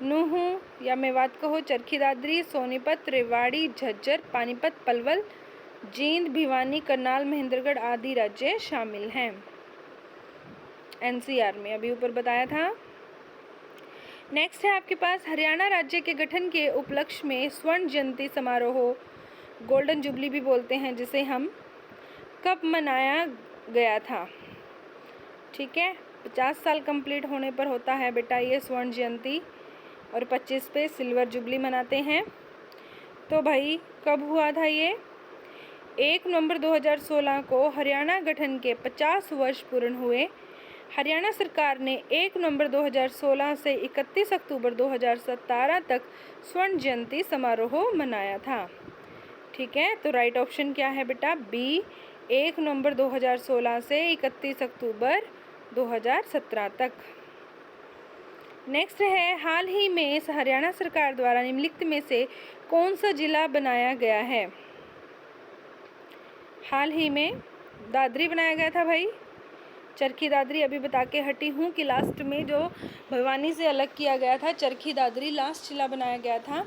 नूह या मेवात कहो, चरखी दादरी, सोनीपत, रेवाड़ी, झज्जर, पानीपत, पलवल, जींद, भिवानी, करनाल, महेंद्रगढ़ आदि राज्य शामिल हैं एनसीआर में। अभी ऊपर बताया था। नेक्स्ट है आपके पास हरियाणा राज्य के गठन के उपलक्ष्य में स्वर्ण जयंती समारोह, गोल्डन जुबली भी बोलते हैं जिसे हम, कब मनाया गया था? ठीक है, 50 साल कंप्लीट होने पर होता है बेटा ये स्वर्ण जयंती, और 25 पे सिल्वर जुबली मनाते हैं। तो भाई कब हुआ था ये? 1 नवंबर 2016 को हरियाणा गठन के 50 वर्ष पूर्ण हुए। हरियाणा सरकार ने 1 नवंबर 2016 से 31 अक्टूबर 2017 तक स्वर्ण जयंती समारोह मनाया था। ठीक है, तो राइट ऑप्शन क्या है बेटा? बी, 1 नवंबर 2016 से 31 अक्टूबर 2017 तक। नेक्स्ट है, हाल ही में हरियाणा सरकार द्वारा निम्नलिखित में से कौन सा जिला बनाया गया है? हाल ही में दादरी बनाया गया था भाई, चरखी दादरी। अभी बता के हटी हूँ कि लास्ट में जो भिवानी से अलग किया गया था, चरखी दादरी लास्ट जिला बनाया गया था।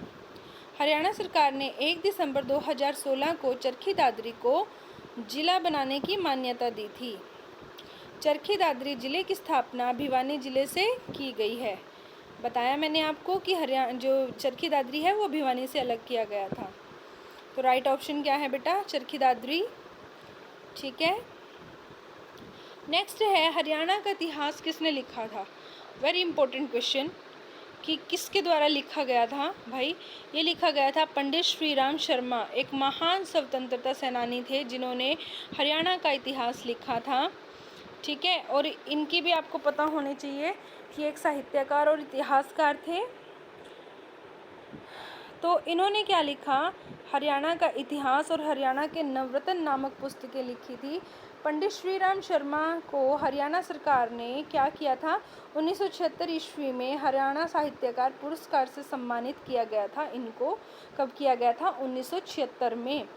हरियाणा सरकार ने 1 दिसंबर 2016 को चरखी दादरी को जिला बनाने की मान्यता दी थी। चरखी दादरी जिले की स्थापना भिवानी जिले से की गई है। बताया मैंने आपको कि हरियाणा जो चरखी दादरी है वो भिवानी से अलग किया गया था। तो राइट ऑप्शन क्या है बेटा? चरखी दादरी। ठीक है। नेक्स्ट है, हरियाणा का इतिहास किसने लिखा था? वेरी इंपॉर्टेंट क्वेश्चन, कि किसके द्वारा लिखा गया था भाई? ये लिखा गया था पंडित श्री राम शर्मा, एक महान स्वतंत्रता सेनानी थे जिन्होंने हरियाणा का इतिहास लिखा था। ठीक है, और इनकी भी आपको पता होनी चाहिए कि एक साहित्यकार और इतिहासकार थे। तो इन्होंने क्या लिखा? हरियाणा का इतिहास और हरियाणा के नवरत्न नामक पुस्तकें लिखी थी। पंडित श्री राम शर्मा को हरियाणा सरकार ने क्या किया था? 1976 ईस्वी में हरियाणा साहित्यकार पुरस्कार से सम्मानित किया गया था। इनको कब किया गया था? 1976 में।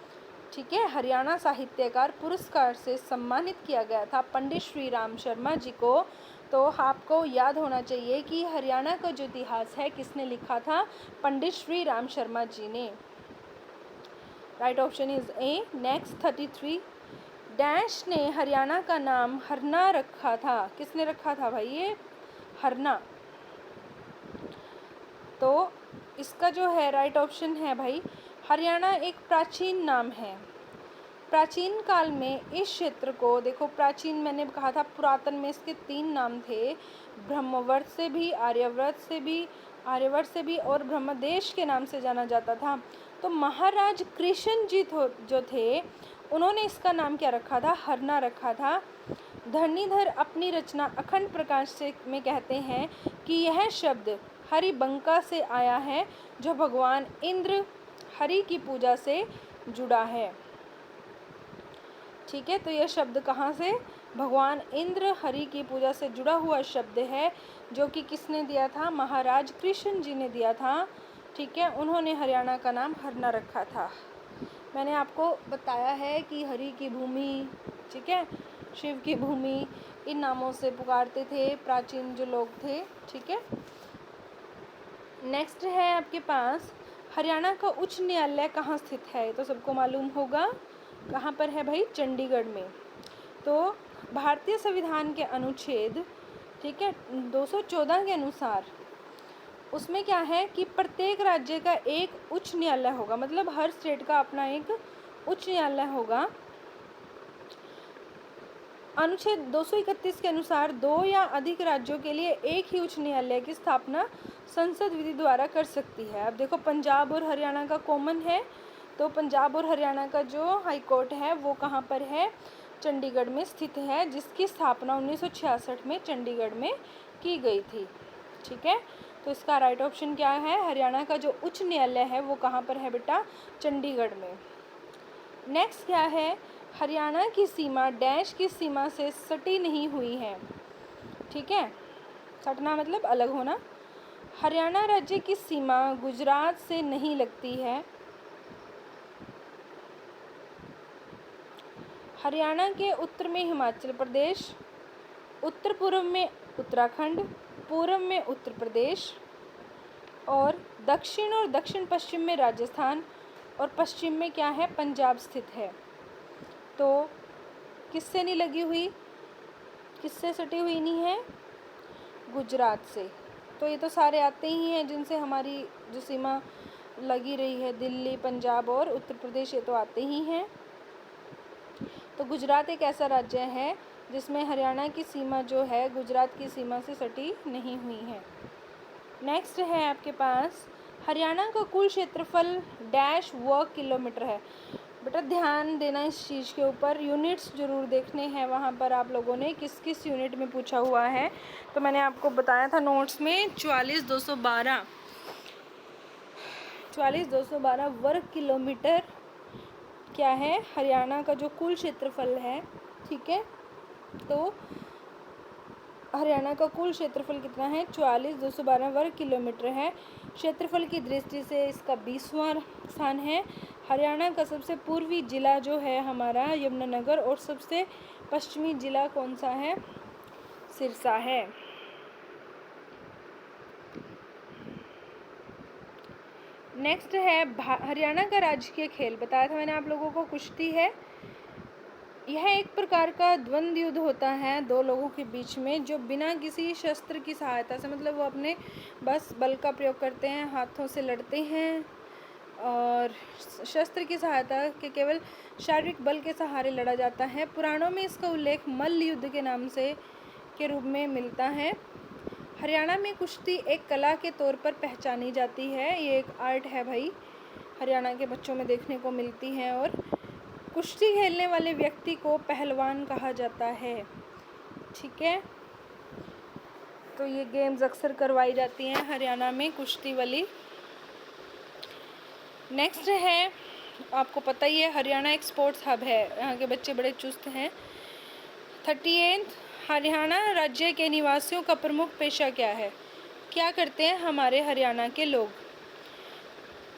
ठीक है, हरियाणा साहित्यकार पुरस्कार से सम्मानित किया गया था पंडित श्री राम शर्मा जी को। तो आपको याद होना चाहिए कि हरियाणा का जो इतिहास है किसने लिखा था? पंडित श्री राम शर्मा जी ने। Right option is a. Next 33, dash ने हरियाणा का नाम हरना रखा था। किसने रखा था भाई ये? हरना। तो इसका जो है राइट ऑप्शन है भाई, हरियाणा एक प्राचीन नाम है। प्राचीन काल में इस क्षेत्र को, देखो प्राचीन मैंने कहा था पुरातन में इसके 3 नाम थे, ब्रह्मवर्त से भी, आर्यवर्त से भी और ब्रह्मदेश के नाम से जाना जाता था। तो महाराज कृष्ण जी जो थे उन्होंने इसका नाम क्या रखा था? हरना रखा था। धरणीधर अपनी रचना अखंड प्रकाश से में कहते हैं कि यह शब्द हरिबंका से आया है जो भगवान इंद्र हरि की पूजा से जुड़ा है। ठीक है, तो यह शब्द कहाँ से? भगवान इंद्र हरि की पूजा से जुड़ा हुआ शब्द है, जो कि किसने दिया था? महाराज कृष्ण जी ने दिया था। ठीक है, उन्होंने हरियाणा का नाम हरना रखा था। मैंने आपको बताया है कि हरि की भूमि, ठीक है, शिव की भूमि, इन नामों से पुकारते थे प्राचीन जो लोग थे। ठीक है। नेक्स्ट है आपके पास, हरियाणा का उच्च न्यायालय कहाँ स्थित है? तो सबको मालूम होगा, कहाँ पर है भाई? चंडीगढ़ में। तो भारतीय संविधान के अनुच्छेद, ठीक है, 214 के अनुसार उसमें क्या है कि प्रत्येक राज्य का एक उच्च न्यायालय होगा, मतलब हर स्टेट का अपना एक उच्च न्यायालय होगा। अनुच्छेद 231 के अनुसार 2 या अधिक राज्यों के लिए एक ही उच्च न्यायालय की स्थापना संसद विधि द्वारा कर सकती है। अब देखो, पंजाब और हरियाणा का कॉमन है, तो पंजाब और हरियाणा का जो हाई कोर्ट है वो कहाँ पर है? चंडीगढ़ में स्थित है, जिसकी स्थापना 1966 में चंडीगढ़ में की गई थी। ठीक है, तो इसका राइट ऑप्शन क्या है? हरियाणा का जो उच्च न्यायालय है वो कहाँ पर है बेटा? चंडीगढ़ में। नेक्स्ट क्या है? हरियाणा की सीमा डैश की सीमा से सटी नहीं हुई है। ठीक है, सटना मतलब अलग होना। हरियाणा राज्य की सीमा गुजरात से नहीं लगती है। हरियाणा के उत्तर में हिमाचल प्रदेश, उत्तर पूर्व में उत्तराखंड, पूर्व में उत्तर प्रदेश और दक्षिण पश्चिम में राजस्थान और पश्चिम में क्या है? पंजाब स्थित है। तो किससे नहीं लगी हुई? किससे सटी हुई नहीं है? गुजरात से। तो ये तो सारे आते ही हैं जिनसे हमारी जो सीमा लगी रही है, दिल्ली, पंजाब और उत्तर प्रदेश, ये तो आते ही हैं। तो गुजरात एक ऐसा राज्य है जिसमें हरियाणा की सीमा जो है गुजरात की सीमा से सटी नहीं हुई है। नेक्स्ट है आपके पास, हरियाणा का कुल क्षेत्रफल डैश वर्ग किलोमीटर है। बेटा ध्यान देना इस चीज़ के ऊपर, यूनिट्स जरूर देखने हैं वहाँ पर आप लोगों ने किस किस यूनिट में पूछा हुआ है। तो मैंने आपको बताया था नोट्स में 44,212 वर्ग किलोमीटर क्या है? हरियाणा का जो कुल क्षेत्रफल है। ठीक है, तो हरियाणा का कुल क्षेत्रफल कितना है? 44,212 वर्ग किलोमीटर है। क्षेत्रफल की दृष्टि से इसका 20वां स्थान है। हरियाणा का सबसे पूर्वी जिला जो है हमारा यमुनानगर, और सबसे पश्चिमी जिला कौन सा है? सिरसा है। नेक्स्ट है हरियाणा का राजकीय खेल, बताया था मैंने आप लोगों को, कुश्ती है। यह एक प्रकार का द्वंद्व युद्ध होता है दो लोगों के बीच में, जो बिना किसी शस्त्र की सहायता से, मतलब वो अपने बस बल का प्रयोग करते हैं, हाथों से लड़ते हैं और शस्त्र की सहायता के केवल शारीरिक बल के सहारे लड़ा जाता है। पुराणों में इसका उल्लेख मल्ल युद्ध के नाम से के रूप में मिलता है। हरियाणा में कुश्ती एक कला के तौर पर पहचानी जाती है। ये एक आर्ट है भाई, हरियाणा के बच्चों में देखने को मिलती है। और कुश्ती खेलने वाले व्यक्ति को पहलवान कहा जाता है। ठीक है, तो ये गेम्स अक्सर करवाई जाती हैं हरियाणा में, कुश्ती वाली। नेक्स्ट है, आपको पता ही है हरियाणा एक स्पोर्ट्स हब है, यहाँ के बच्चे बड़े चुस्त हैं। 38 हरियाणा राज्य के निवासियों का प्रमुख पेशा क्या है? क्या करते हैं हमारे हरियाणा के लोग?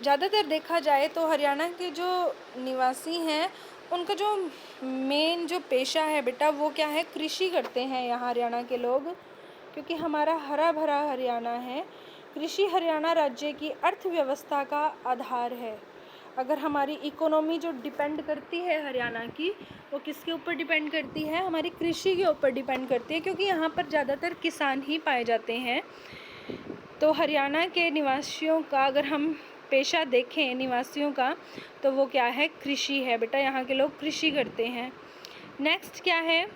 ज़्यादातर देखा जाए तो हरियाणा के जो निवासी हैं उनका जो मेन जो पेशा है बेटा वो क्या है? कृषि करते हैं यहाँ हरियाणा के लोग, क्योंकि हमारा हरा भरा हरियाणा है। कृषि हरियाणा राज्य की अर्थव्यवस्था का आधार है। अगर हमारी इकोनॉमी जो डिपेंड करती है हरियाणा की, वो किसके ऊपर डिपेंड करती है? हमारी कृषि के ऊपर डिपेंड करती है, क्योंकि यहाँ पर ज़्यादातर किसान ही पाए जाते हैं। तो हरियाणा के निवासियों का अगर हम पेशा देखें निवासियों का, तो वो क्या है? कृषि है बेटा, यहाँ के लोग कृषि करते हैं। नेक्स्ट क्या है?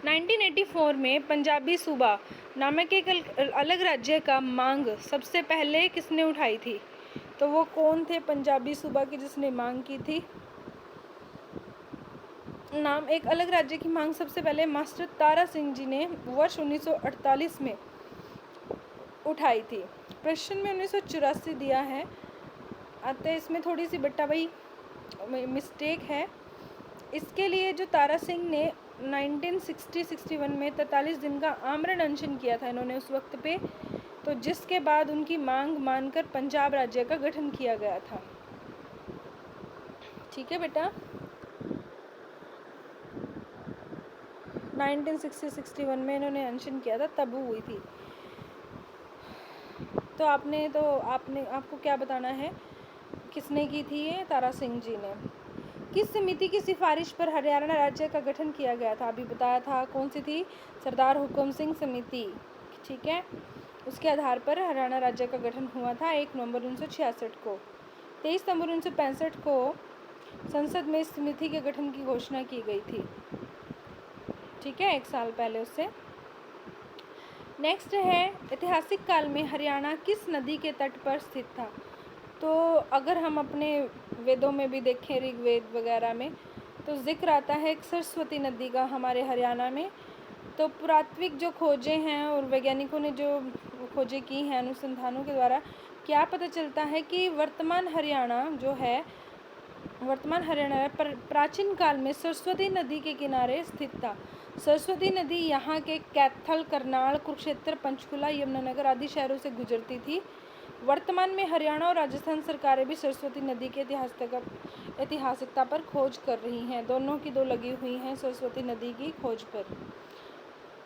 1984 में पंजाबी सूबा नामक एक अलग राज्य का मांग सबसे पहले किसने उठाई थी? तो वो कौन थे पंजाबी सूबा की जिसने मांग की थी? नाम एक अलग राज्य की मांग सबसे पहले मास्टर तारा सिंह जी ने वर्ष 1948 में उठाई थी। प्रश्न में 1984 दिया है, अतः इसमें थोड़ी सी बेटा भाई मिस्टेक है। इसके लिए जो तारा सिंह ने 1960-61 में 43 दिन का आमरण अनशन किया था इन्होंने उस वक्त पे, तो जिसके बाद उनकी मांग मानकर पंजाब राज्य का गठन किया गया था। ठीक है बेटा, 1960-61 में इन्होंने अनशन किया था, तब हुई थी। तो आपको क्या बताना है, किसने की थी ये? तारा सिंह जी ने। किस समिति की सिफारिश पर हरियाणा राज्य का गठन किया गया था? अभी बताया था, कौन सी थी? सरदार हुकुम सिंह समिति, ठीक है। उसके आधार पर हरियाणा राज्य का गठन हुआ था 1 नवंबर 1966 को। 23 नवंबर 1965 को संसद में इस समिति के गठन की घोषणा की गई थी, ठीक है, 1 साल पहले उससे। नेक्स्ट है, ऐतिहासिक काल में हरियाणा किस नदी के तट पर स्थित था? तो अगर हम अपने वेदों में भी देखें, ऋग्वेद वगैरह में, तो जिक्र आता है सरस्वती नदी का हमारे हरियाणा में। तो पुरातात्विक जो खोजें हैं और वैज्ञानिकों ने जो खोजें की हैं अनुसंधानों के द्वारा, क्या पता चलता है कि वर्तमान हरियाणा प्राचीन काल में सरस्वती नदी के किनारे स्थित था। सरस्वती नदी यहाँ के कैथल, करनाल, कुरुक्षेत्र, पंचकुला, यमुनानगर आदि शहरों से गुजरती थी। वर्तमान में हरियाणा और राजस्थान सरकारें भी सरस्वती नदी की ऐतिहासिकता पर खोज कर रही हैं। दोनों की दो लगी हुई हैं सरस्वती नदी की खोज पर।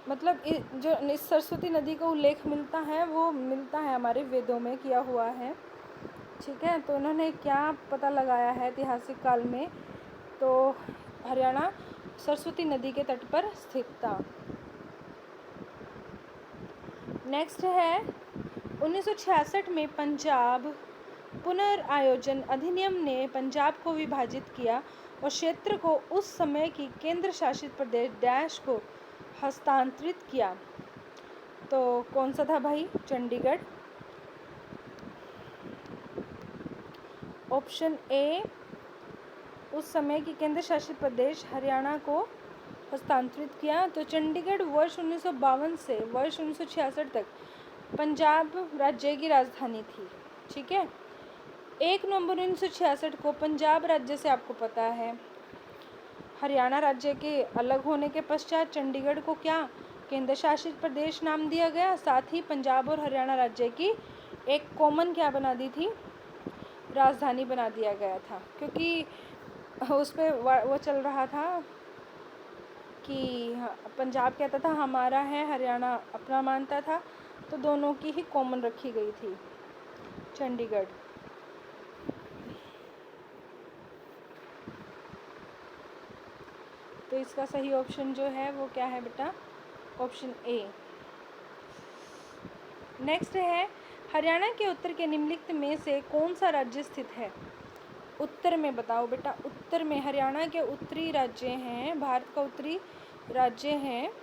मतलब जो इस सरस्वती नदी का उल्लेख मिलता है वो मिलता है हमारे वेदों में किया हुआ है, ठीक है। तो उन्होंने क्या पता लगाया है ऐतिहासिक काल में? तो हरियाणा सरस्वती नदी के तट पर स्थित था। नेक्स्ट है, 1966 में पंजाब पुनर्आयोजन अधिनियम ने पंजाब को विभाजित किया और क्षेत्र को उस समय की केंद्र शासित प्रदेश डैश को हस्तांतरित किया। तो कौन सा था भाई? चंडीगढ़। ऑप्शन ए, उस समय की केंद्र शासित प्रदेश हरियाणा को हस्तांतरित किया। तो चंडीगढ़ वर्ष 1952 से वर्ष 1966 तक पंजाब राज्य की राजधानी थी, ठीक है। 1 नवंबर 1966 को पंजाब राज्य से, आपको पता है, हरियाणा राज्य के अलग होने के पश्चात चंडीगढ़ को क्या केंद्र शासित प्रदेश नाम दिया गया। साथ ही पंजाब और हरियाणा राज्य की एक कॉमन क्या बना दी थी? राजधानी बना दिया गया था, क्योंकि उस पर वो चल रहा था कि पंजाब कहता था हमारा है, हरियाणा अपना मानता था, तो दोनों की ही कॉमन रखी गई थी चंडीगढ़। तो इसका सही ऑप्शन जो है वो क्या है बेटा? Option A. नेक्स्ट है, हरियाणा के उत्तर के निम्नलिखित में से कौन सा राज्य स्थित है? उत्तर में बताओ बेटा। उत्तर में हरियाणा के उत्तरी राज्य हैं, भारत का उत्तरी राज्य है।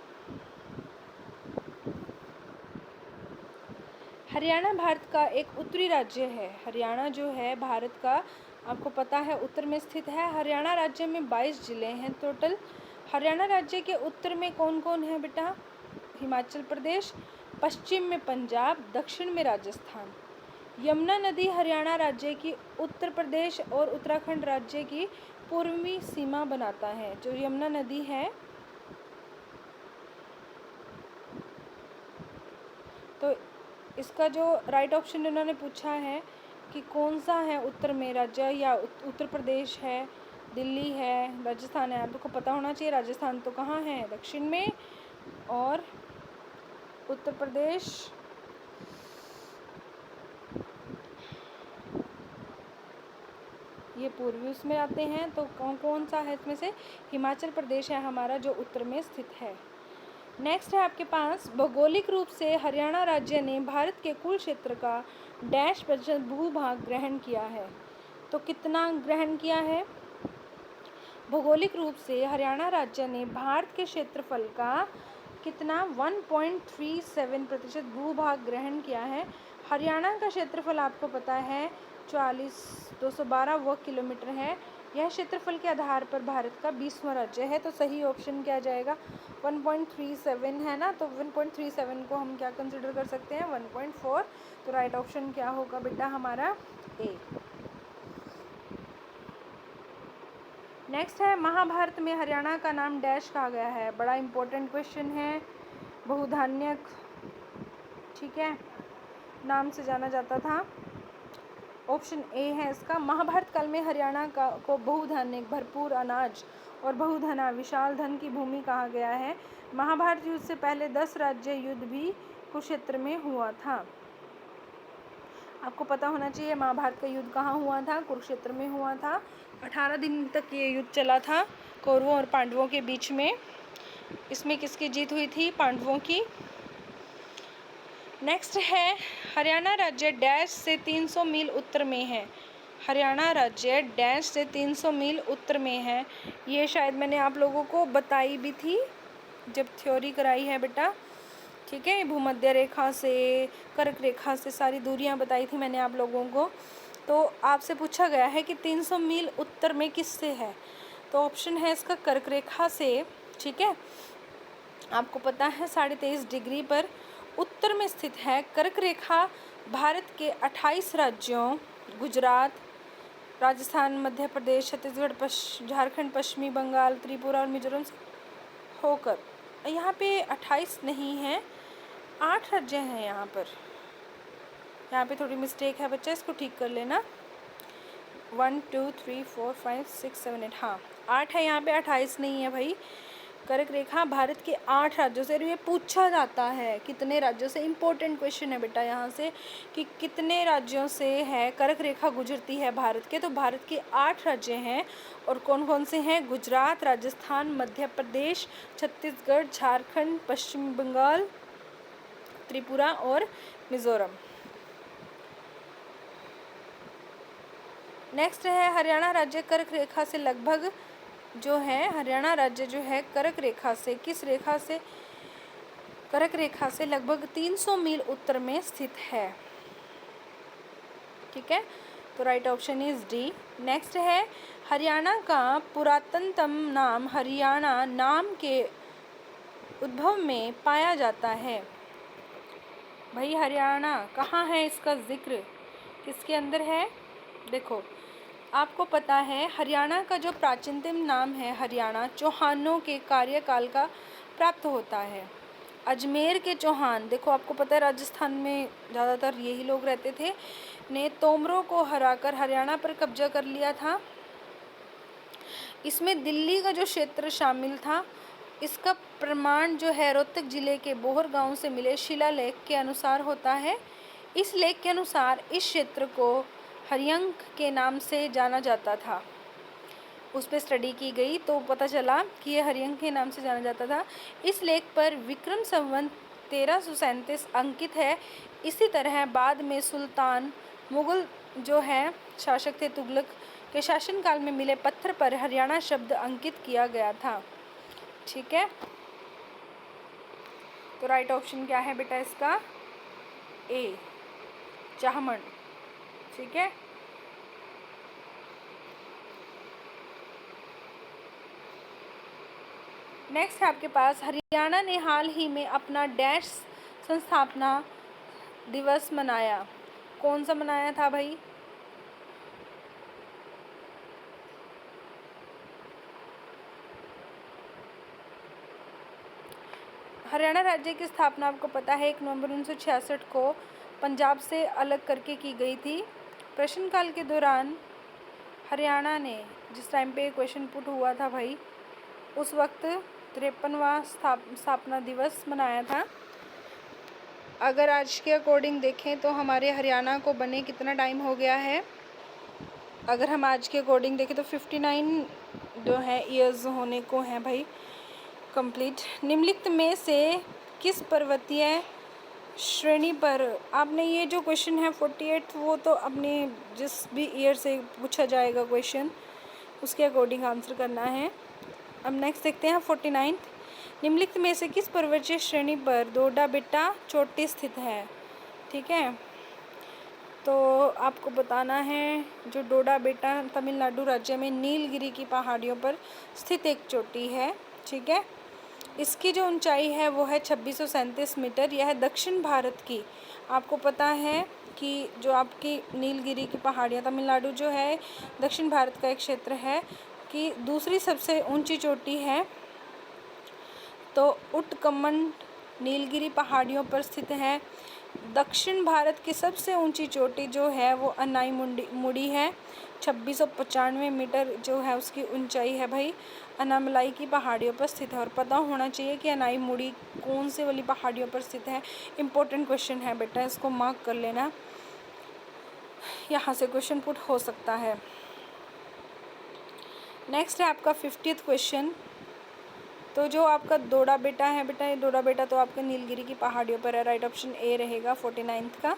हरियाणा भारत का एक उत्तरी राज्य है। हरियाणा जो है भारत का, आपको पता है, उत्तर में स्थित है। हरियाणा राज्य में 22 जिले हैं टोटल। हरियाणा राज्य के उत्तर में कौन कौन है बेटा? हिमाचल प्रदेश, पश्चिम में पंजाब, दक्षिण में राजस्थान। यमुना नदी हरियाणा राज्य की उत्तर प्रदेश और उत्तराखंड राज्य की पूर्वी सीमा बनाता है। जो यमुना नदी है, तो इसका जो राइट ऑप्शन इन्होंने पूछा है कि कौन सा है उत्तर में राज्य, या उत्तर प्रदेश है, दिल्ली है, राजस्थान है। आपको पता होना चाहिए राजस्थान तो कहाँ है? दक्षिण में, और उत्तर प्रदेश ये पूर्वी उसमें आते हैं। तो कौन सा है इसमें से? हिमाचल प्रदेश है हमारा जो उत्तर में स्थित है। नेक्स्ट है आपके पास, भौगोलिक रूप से हरियाणा राज्य ने भारत के कुल क्षेत्र का डैश प्रतिशत भूभाग ग्रहण किया है। तो कितना ग्रहण किया है? भौगोलिक रूप से हरियाणा राज्य ने भारत के क्षेत्रफल का कितना? 1.37% भूभाग ग्रहण किया है। हरियाणा का क्षेत्रफल आपको पता है 212 वर्ग किलोमीटर है। यह क्षेत्रफल के आधार पर भारत का 20वां राज्य है। तो सही ऑप्शन क्या जाएगा? 1.37 है ना, तो 1.37 को हम क्या कंसिडर कर सकते हैं? 1.4। तो राइट ऑप्शन क्या होगा बेटा हमारा? ए। नेक्स्ट है, महाभारत में हरियाणा का नाम डैश कहा गया है। बड़ा इंपॉर्टेंट क्वेश्चन है। बहुधान्यक, ठीक है, नाम से जाना जाता था। ऑप्शन ए है इसका। महाभारत काल में हरियाणा को बहुधान्यक, भरपूर अनाज और बहुधना, विशाल धन की भूमि कहा गया है। महाभारत युद्ध से पहले 10 राज्य युद्ध भी कुरुक्षेत्र में हुआ था। आपको पता होना चाहिए महाभारत का युद्ध कहाँ हुआ था, कुरुक्षेत्र में हुआ था। 18 दिन तक ये युद्ध चला था कौरवों और पांडवों के बीच में। इसमें किसकी जीत हुई थी? पांडवों की। नेक्स्ट है, हरियाणा राज्य डैश से 300 मील उत्तर में है। हरियाणा राज्य डैश से 300 मील उत्तर में है। ये शायद मैंने आप लोगों को बताई भी थी जब थ्योरी कराई है बेटा, ठीक है। भूमध्य रेखा से, कर्क रेखा से सारी दूरियां बताई थी मैंने आप लोगों को। तो आपसे पूछा गया है कि 300 मील उत्तर में किससे है, तो ऑप्शन है इसका कर्क रेखा से, ठीक है। आपको पता है 23.5 डिग्री पर उत्तर में स्थित है। कर्क रेखा भारत के 28 राज्यों गुजरात, राजस्थान, मध्य प्रदेश, छत्तीसगढ़, झारखंड, पश्चिमी बंगाल, त्रिपुरा और मिजोरम से होकर, यहाँ पे 28 नहीं है, 8 राज्य हैं यहाँ पर। यहाँ पे थोड़ी मिस्टेक है बच्चा, इसको ठीक कर लेना। 1 2 3 4 5 6 7 8, हाँ 8 है यहाँ पे, 28 नहीं है भाई। कर्क रेखा भारत के 8 राज्यों से, ये पूछा जाता है कितने राज्यों से। इंपॉर्टेंट क्वेश्चन है बेटा यहाँ से कि कितने राज्यों से है कर्क रेखा गुजरती है भारत के। तो भारत के 8 राज्य हैं, और कौन कौन से हैं? गुजरात, राजस्थान, मध्य प्रदेश, छत्तीसगढ़, झारखंड, पश्चिम बंगाल, त्रिपुरा और मिजोरम। नेक्स्ट है, हरियाणा राज्य कर्क रेखा से लगभग जो है, हरियाणा राज्य जो है कर्क रेखा से, किस रेखा से? कर्क रेखा से लगभग 300 मील उत्तर में स्थित है, ठीक है। तो right option is D. Next है, हरियाणा का पुरातनतम नाम हरियाणा नाम के उद्भव में पाया जाता है। भाई हरियाणा कहाँ है, इसका जिक्र किसके अंदर है? देखो आपको पता है हरियाणा का जो प्राचीनतम नाम है हरियाणा चौहानों के कार्यकाल का प्राप्त होता है। अजमेर के चौहान, देखो आपको पता है राजस्थान में ज़्यादातर यही लोग रहते थे, ने तोमरों को हराकर हरियाणा पर कब्जा कर लिया था। इसमें दिल्ली का जो क्षेत्र शामिल था। इसका प्रमाण जो है रोहतक जिले के बोहर गांव से मिले शिलालेख के अनुसार होता है। इस लेख के अनुसार इस क्षेत्र को हरियंक के नाम से जाना जाता था। उस पर स्टडी की गई तो पता चला कि ये हरियंक के नाम से जाना जाता था। इस लेख पर विक्रम संवत 1337 अंकित है। इसी तरह बाद में सुल्तान मुगल जो है शासक थे तुगलक के शासनकाल में मिले पत्थर पर हरियाणा शब्द अंकित किया गया था, ठीक है। तो राइट ऑप्शन क्या है बेटा इसका? ए, चाहमन, ठीक है। नेक्स्ट है आपके पास, हरियाणा ने हाल ही में अपना डैश संस्थापना दिवस मनाया। कौन सा मनाया था भाई? हरियाणा राज्य की स्थापना आपको पता है 1 नवंबर 1966 को पंजाब से अलग करके की गई थी। प्रश्नकाल के दौरान हरियाणा ने, जिस टाइम पे क्वेश्चन पुट हुआ था भाई, उस वक्त 53वां स्थापना दिवस मनाया था। अगर आज के अकॉर्डिंग देखें तो हमारे हरियाणा को बने कितना टाइम हो गया है? अगर हम आज के अकॉर्डिंग देखें तो 59 जो है ईयर्स होने को हैं भाई कंप्लीट। निम्नलिखित में से किस पर्वतीय श्रेणी पर, आपने ये जो क्वेश्चन है 48 वो तो अपने जिस भी ईयर से पूछा जाएगा क्वेश्चन उसके अकॉर्डिंग आंसर करना है। अब नेक्स्ट देखते हैं 49। निम्नलिखित में से किस पर्वतीय श्रेणी पर डोडा बेट्टा चोटी स्थित है, ठीक है। तो आपको बताना है जो डोडा बेट्टा तमिलनाडु राज्य में नीलगिरी की पहाड़ियों पर स्थित एक चोटी है, ठीक है। इसकी जो ऊंचाई है वो है 2637 मीटर। यह दक्षिण भारत की, आपको पता है कि जो आपकी नीलगिरी की पहाड़ियाँ, तमिलनाडु जो है दक्षिण भारत का एक क्षेत्र है, कि दूसरी सबसे ऊंची चोटी है। तो उटकमंड नीलगिरी पहाड़ियों पर स्थित है। दक्षिण भारत की सबसे ऊंची चोटी जो है वो अनाई मुड़ी है, 2695 मीटर जो है उसकी ऊंचाई है भाई। अनामलाई की पहाड़ियों पर स्थित है, और पता होना चाहिए कि अनाई मुड़ी कौन से वाली पहाड़ियों पर स्थित है। इम्पोर्टेंट क्वेश्चन है बेटा, इसको मार्क कर लेना। यहाँ से क्वेश्चन पुट हो सकता है। नेक्स्ट है आपका 50th क्वेश्चन। तो जो आपका दोड़ा बेटा है बेटा, ये दोड़ा बेटा तो आपका नीलगिरी की पहाड़ियों पर है, राइट ऑप्शन ए रहेगा 49th का।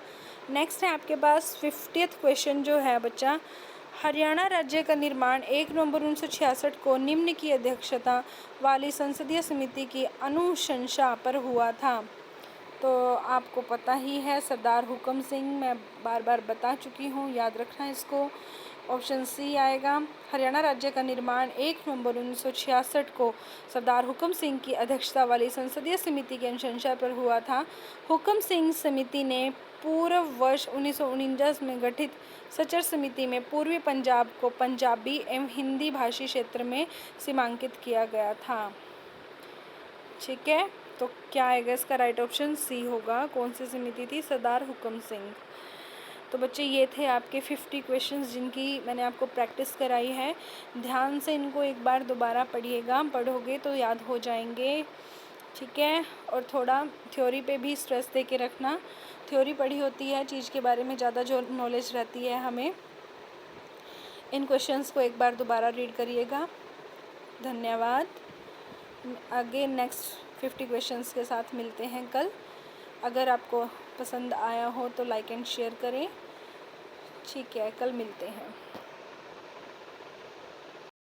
नेक्स्ट है आपके पास 50th क्वेश्चन जो है बच्चा, हरियाणा राज्य का निर्माण 1 नवंबर 1966 को निम्न की अध्यक्षता वाली संसदीय समिति की अनुशंसा पर हुआ था। तो आपको पता ही है, सरदार हुकम सिंह, मैं बार बार बता चुकी हूँ, याद रखना इसको। ऑप्शन सी आएगा। हरियाणा राज्य का निर्माण 1 नवंबर 1966 को सरदार हुकम सिंह की अध्यक्षता वाली संसदीय समिति की अनुशंसा पर हुआ था। हुकम सिंह समिति ने पूर्व वर्ष 1949 में गठित सचर समिति में पूर्वी पंजाब को पंजाबी एवं हिंदी भाषी क्षेत्र में सीमांकित किया गया था। ठीक है, तो क्या आएगा इसका राइट ऑप्शन सी होगा। कौन सी समिति थी? सरदार हुकम सिंह। तो बच्चे ये थे आपके 50 क्वेश्चंस जिनकी मैंने आपको प्रैक्टिस कराई है। ध्यान से इनको एक बार दोबारा पढ़िएगा, पढ़ोगे तो याद हो जाएंगे। ठीक है, और थोड़ा थ्योरी पे भी स्ट्रेस दे के रखना। थ्योरी पढ़ी होती है चीज़ के बारे में, ज़्यादा जो नॉलेज रहती है हमें। इन क्वेश्चंस को एक बार दोबारा रीड करिएगा। धन्यवाद। आगे नेक्स्ट 50 क्वेश्चंस के साथ मिलते हैं कल। अगर आपको पसंद आया हो तो लाइक एंड शेयर करें। ठीक है, कल मिलते हैं।